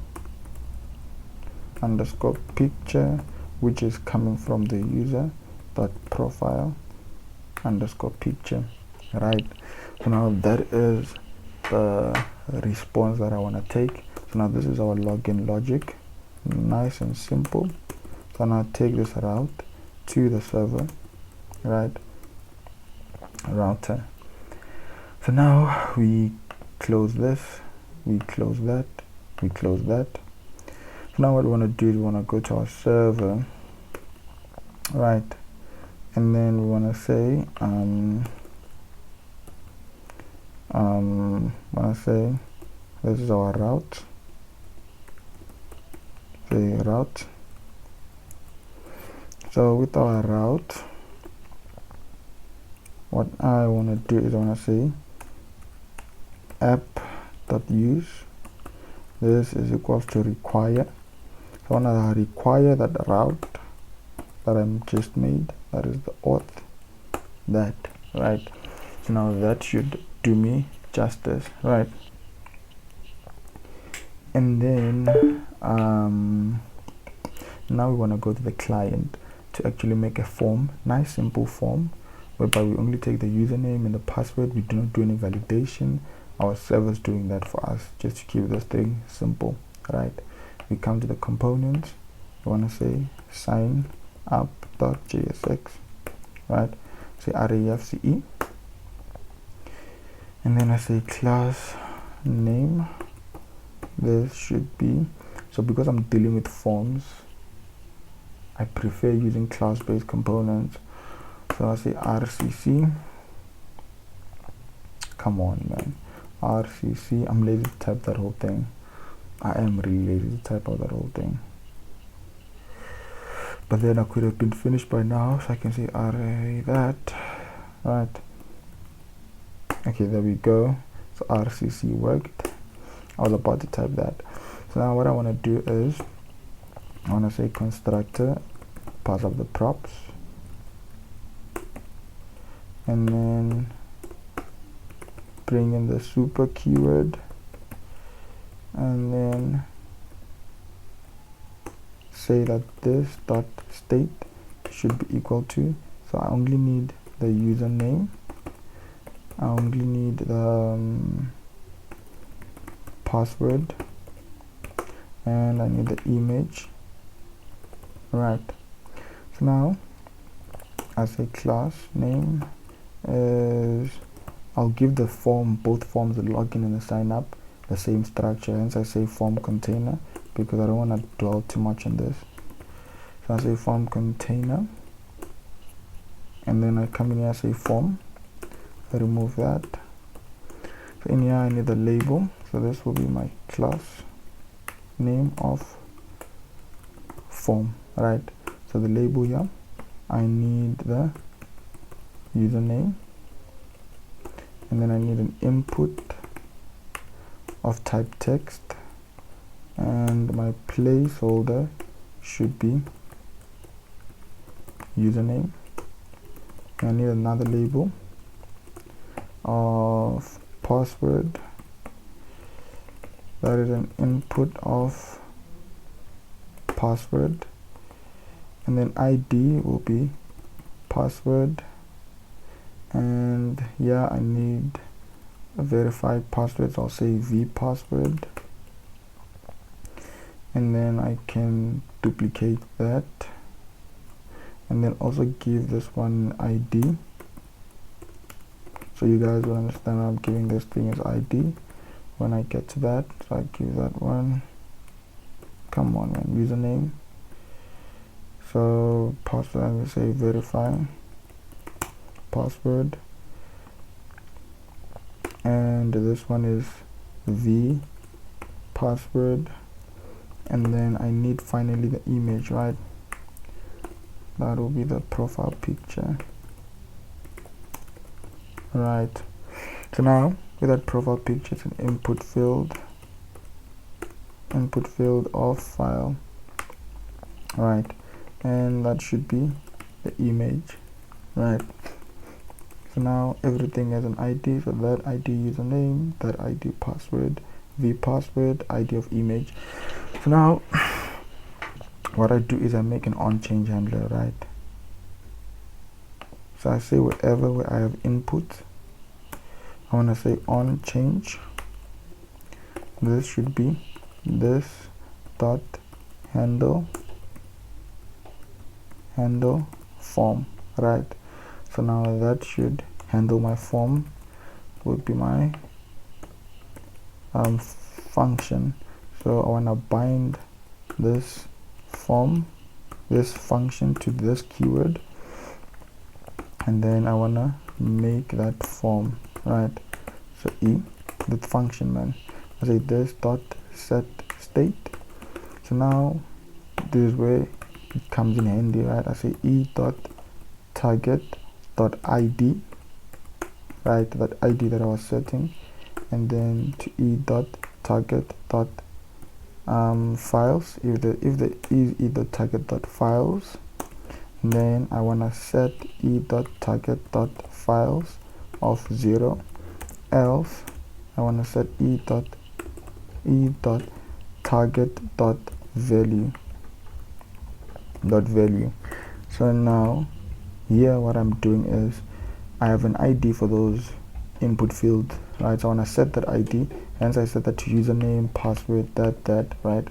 underscore picture, which is coming from the user dot profile underscore picture, right? So now that is the response that I want to take. So now this is our login logic, nice and simple. So now take this route to the server, right? Router. So now we close this, we close that, we close that. So now what we want to do is we want to go to our server, right? And then we want to say this is our route, say route. So with our route, what I want to do is I want to say app.use, this is equals to require. So I want to require that route that I just made, that is the auth, that, right? So now that should do me justice, right? And then now we want to go to the client to actually make a form, nice simple form, whereby we only take the username and the password. We do not do any validation. Our server's doing that for us, just to keep this thing simple, right? We come to the components. We want to say sign up.jsx, right? Say rafce, and then I say class name. This should be, so because I'm dealing with forms, I prefer using class-based components. So I say rcc, come on man, rcc. I'm lazy to type that whole thing. I am really lazy to type out that whole thing, but then I could have been finished by now. So I can say array that, right? Okay, there we go. So rcc worked. I was about to type that. So now what I want to do is I want to say constructor pass up the props, and then bring in the super keyword and then say that this dot state should be equal to, so I only need the username, I only need the password, and I need the image. Right, so now I say class name is, I'll give the form, both forms, the login and the sign up, the same structure, hence I say form container, because I don't want to dwell too much on this. So I say form container, and then I come in here, I say form, I remove that. So in here I need the label, so this will be my class name of form. Right, so the label here, I need the username, and then I need an input of type text, and my placeholder should be username. I need another label of password, that is an input of password, and then ID will be password, and yeah, I need a verified password, so I'll say vPassword, and then I can duplicate that, and then also give this one ID, so you guys will understand I'm giving this thing as ID when I get to that. So I give that one, come on man, username, so password, I will say verify password, and this one is vPassword, and then I need finally the image, right? That will be the profile picture. Right, so now with that profile picture, it's an input field of file. Right, and that should be the image. Right, so now everything has an ID, so that ID username, that ID password, vPassword, ID of image. So now what I do is I make an on-change handler, right? So I say wherever where I have input, I want to say on change, this should be this dot handle form. Right, so now that should handle my form, would be my function. So I want to bind this form, this function to this keyword, and then I want to make that form. Right, so the function, man, I say this dot set state. So now this is where it comes in handy, right? I say dot target dot id, right, that id that I was setting, and then to dot target dot files, if the is dot target dot files, and then I want to set dot target dot files of 0, else I want to set dot target dot value. So now here what I'm doing is I have an ID for those input fields, right? So I want to set that ID, hence I set that to username, password, that, right?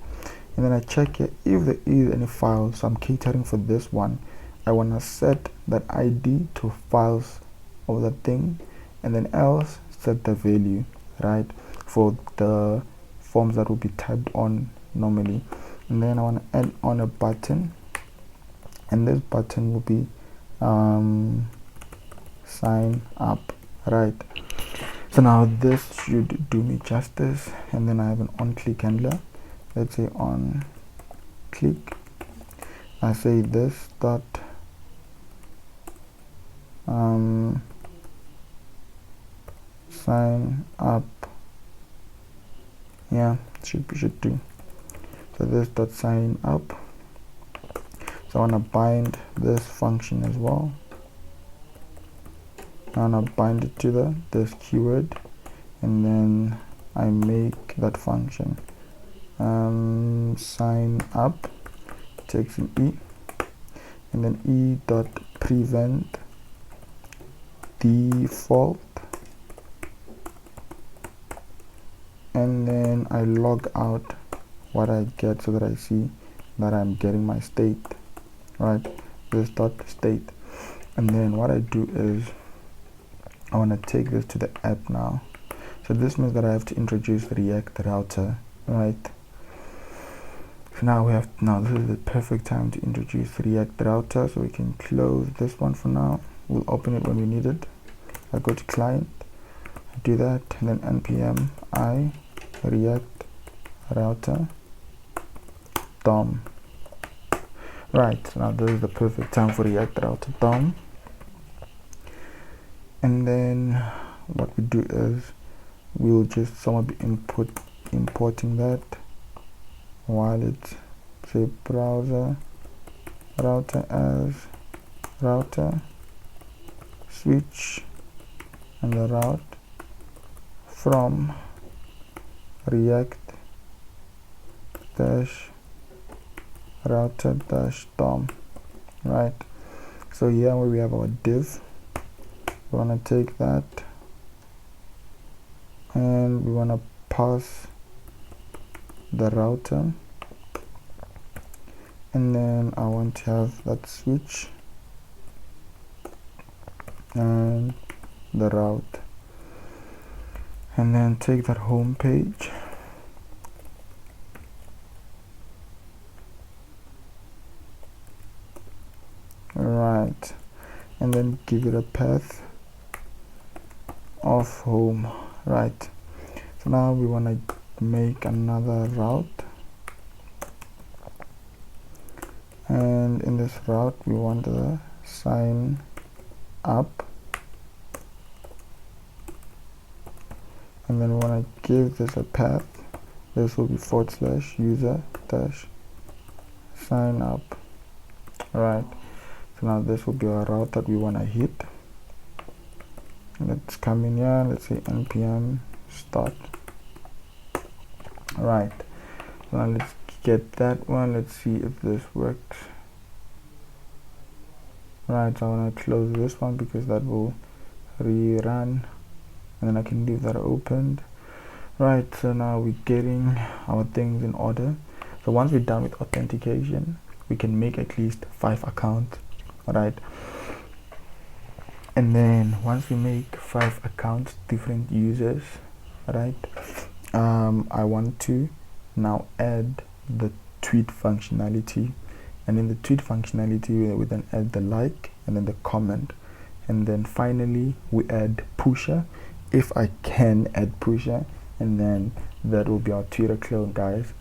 And then I check here if there is any files. So I'm catering for this one. I want to set that ID to files of that thing, and then else set the value, right, for the forms that will be typed on normally. And then I want to add on a button, and this button will be sign up. Right, so now this should do me justice. And then I have an on click handler, let's say on click, I say this dot sign up, yeah, should do. So this dot sign up, so I want to bind this function as well. I want to bind it to this keyword, and then I make that function. sign up, takes an e, and then e dot prevent default, and then I log out what I get so that I see that I'm getting my state, right? This dot state. And then what I do is I want to take this to the app now. So this means that I have to introduce the React router, right? So now this is the perfect time to introduce the React router, so we can close this one for now. We'll open it when we need it. I go to client, I do that, and then npm I React router DOM. Right, so now this is the perfect time for React router DOM. And then what we do is we'll just somewhat be importing that while it's say browser router as router switch and the route from React dash router dash DOM, right? So here where we have our div, we want to take that and we want to pass the router, and then I want to have that switch and the route, and then take that home page right, and then give it a path of home, right? So now we want to make another route, and in this route we want the sign up, and then we want to give this a path. This will be / user dash sign up, right? So now this will be our route that we want to hit. Let's come in here, let's say npm start. Right, now let's get that one, let's see if this works. Right, so I want to close this one because that will rerun, and then I can leave that opened. Right, so now we're getting our things in order. So once we're done with authentication, we can make at least 5 accounts, right? And then once we make 5 accounts, different users, right, I want to now add the tweet functionality, and in the tweet functionality we then add the like and then the comment, and then finally we add pusher, if I can add pusher, and then that will be our Twitter clone, guys.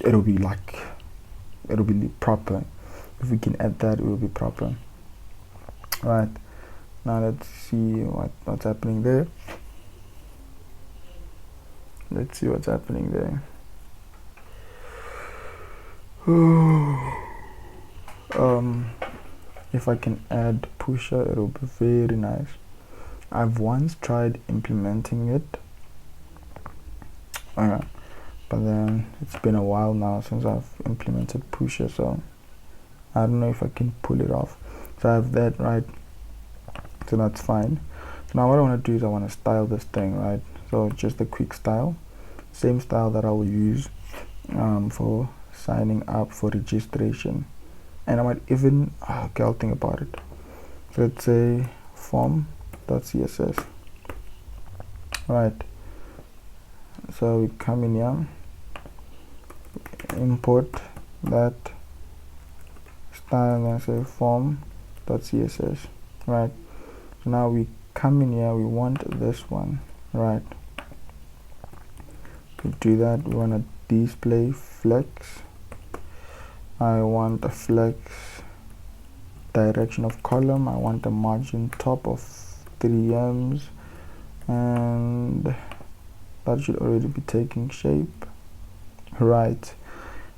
It'll be proper. If we can add that, it will be proper. Right, now let's see what's happening there. Let's see what's happening there. If I can add pusher, it'll be very nice. I've once tried implementing it, but then it's been a while now since I've implemented pusher, so I don't know if I can pull it off. So I have that, right? So that's fine. So now what I want to do is I want to style this thing, right? So just a quick style, same style that I will use for signing up for registration, and I might even okay, I'll think about it. So let's say form.css, right? So we come in here, import that style, and say form.css, right? So now we come in here, we want this one, right? To do that, we want to display flex. I want a flex direction of column. I want a margin top of 3 ems, and that should already be taking shape, right?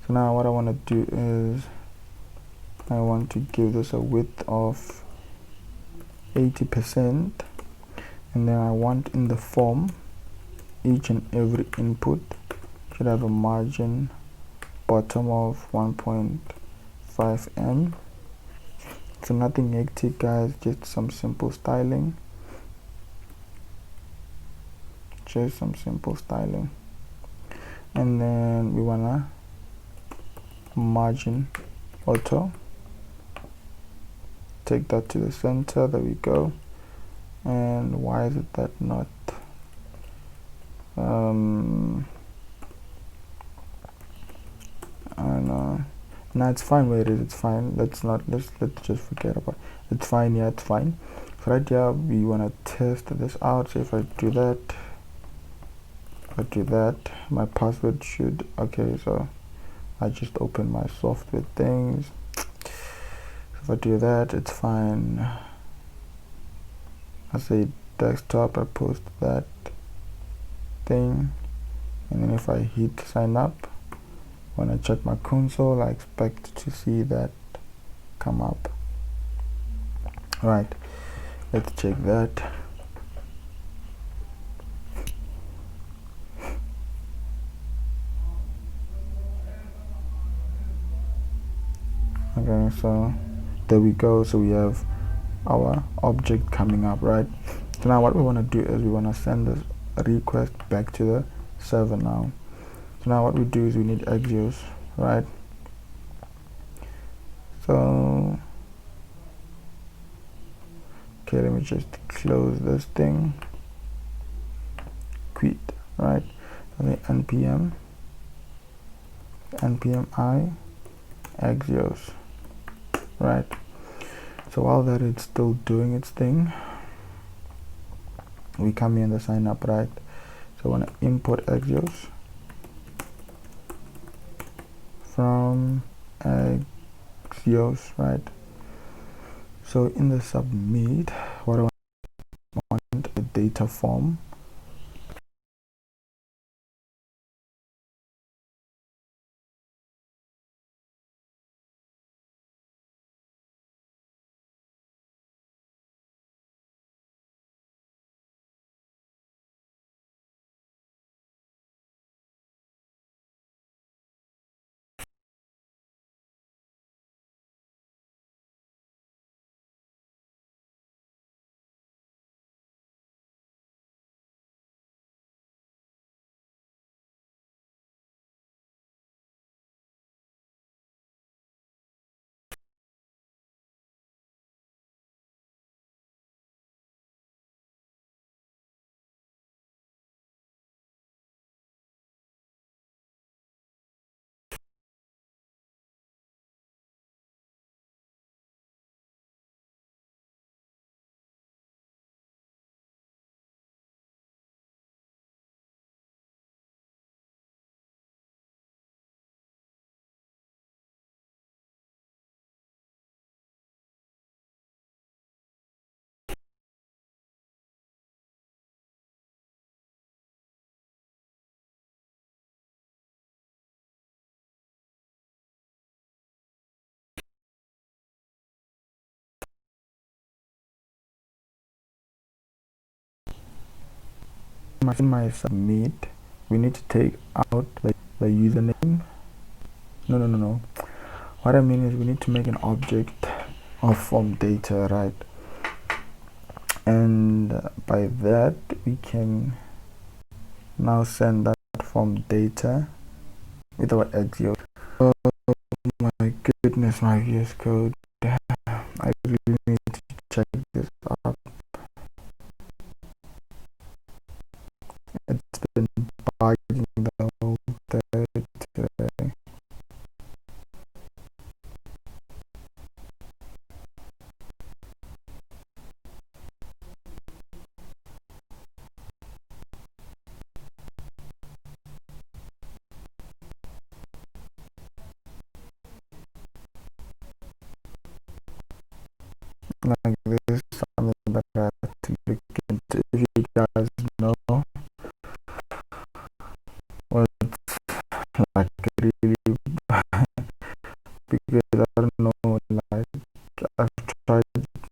So now what I want to do is I want to give this a width of 80%, and then I want in the form each and every input should have a margin bottom of 1.5 m. So nothing hectic, guys, just some simple styling. Just some simple styling. And then we wanna margin auto, take that to the center. There we go. And why is it that not I don't know. No, it's fine where it is. It's fine. Let's just forget about it. It's fine. Yeah, it's fine. So right here we want to test this out. So if I do that, my password should, okay, so I just open my software things. If I do that, it's fine. I say desktop, I post that thing, and then if I hit sign up, when I check my console, I expect to see that come up. Right, let's check that. Okay, so there we go. So we have our object coming up, right? So now what we want to do is we want to send this request back to the server now. So now what we do is we need Axios, right? So okay, let me just close this thing, quit, right? And then npm I Axios, right? So while that is still doing its thing, we come here in the sign up, right? So I want to import Axios from Axios, right? So in the submit, what I want a data form. In my submit, we need to take out the username. No. What I mean is we need to make an object of form data, right? And by that we can now send that form data with our Axios. Oh my goodness, my VS Code. I really need to check this up. It's been bugging the whole day today. Like this is something that I have to look into. If you guys know what's like really because I don't know, like I've tried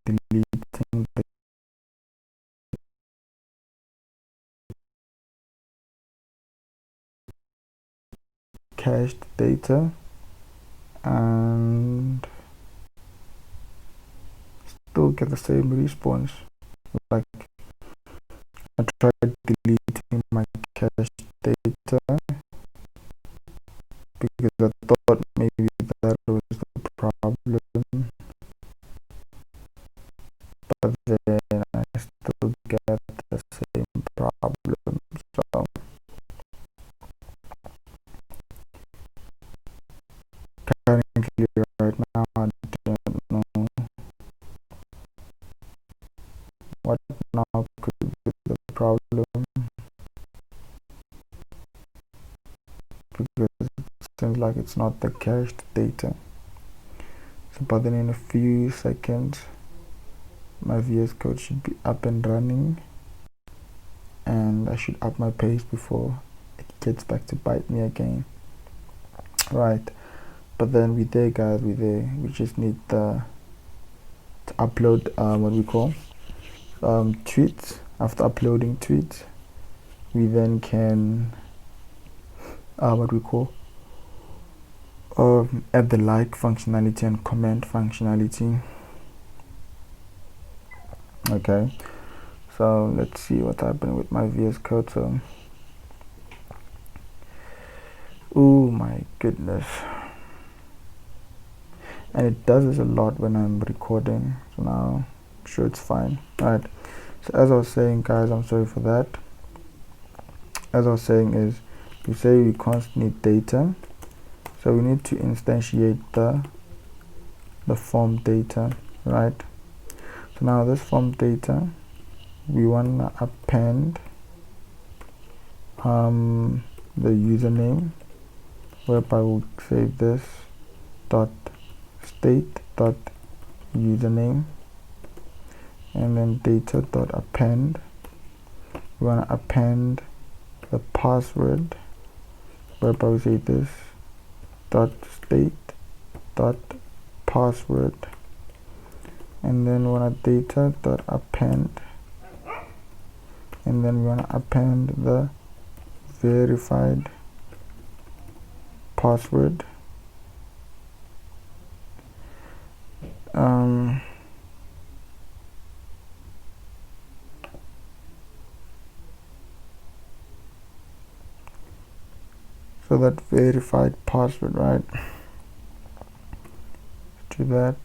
deleting the cached data, and still get the same response. Like, I tried deleting my cached data because I thought maybe that was the problem, but then I still get the same problem. So currently right now I don't know what now could be the problem, because it seems like it's not the cached data. So but then in a few seconds my VS Code should be up and running, and I should up my pace before it gets back to bite me again. Right, but then we there guys, we there. We just need to upload what we call tweets. After uploading tweets, we then can what we call add the like functionality and comment functionality. Okay, so let's see what happened with my VS Code. So, oh my goodness, and it does this a lot when I'm recording, so now I'm sure it's fine. All right, so as I was saying guys, I'm sorry for that. As I was saying is, we say we constantly need data, so we need to instantiate the form data, right? So now this form data, we want to append the username, whereby we'll save this dot state dot username, and then data dot append. We want to append the password, whereby we say this dot state dot password, and then we want to data dot append, and then we want to append the verified password. So that verified password, right? Do that.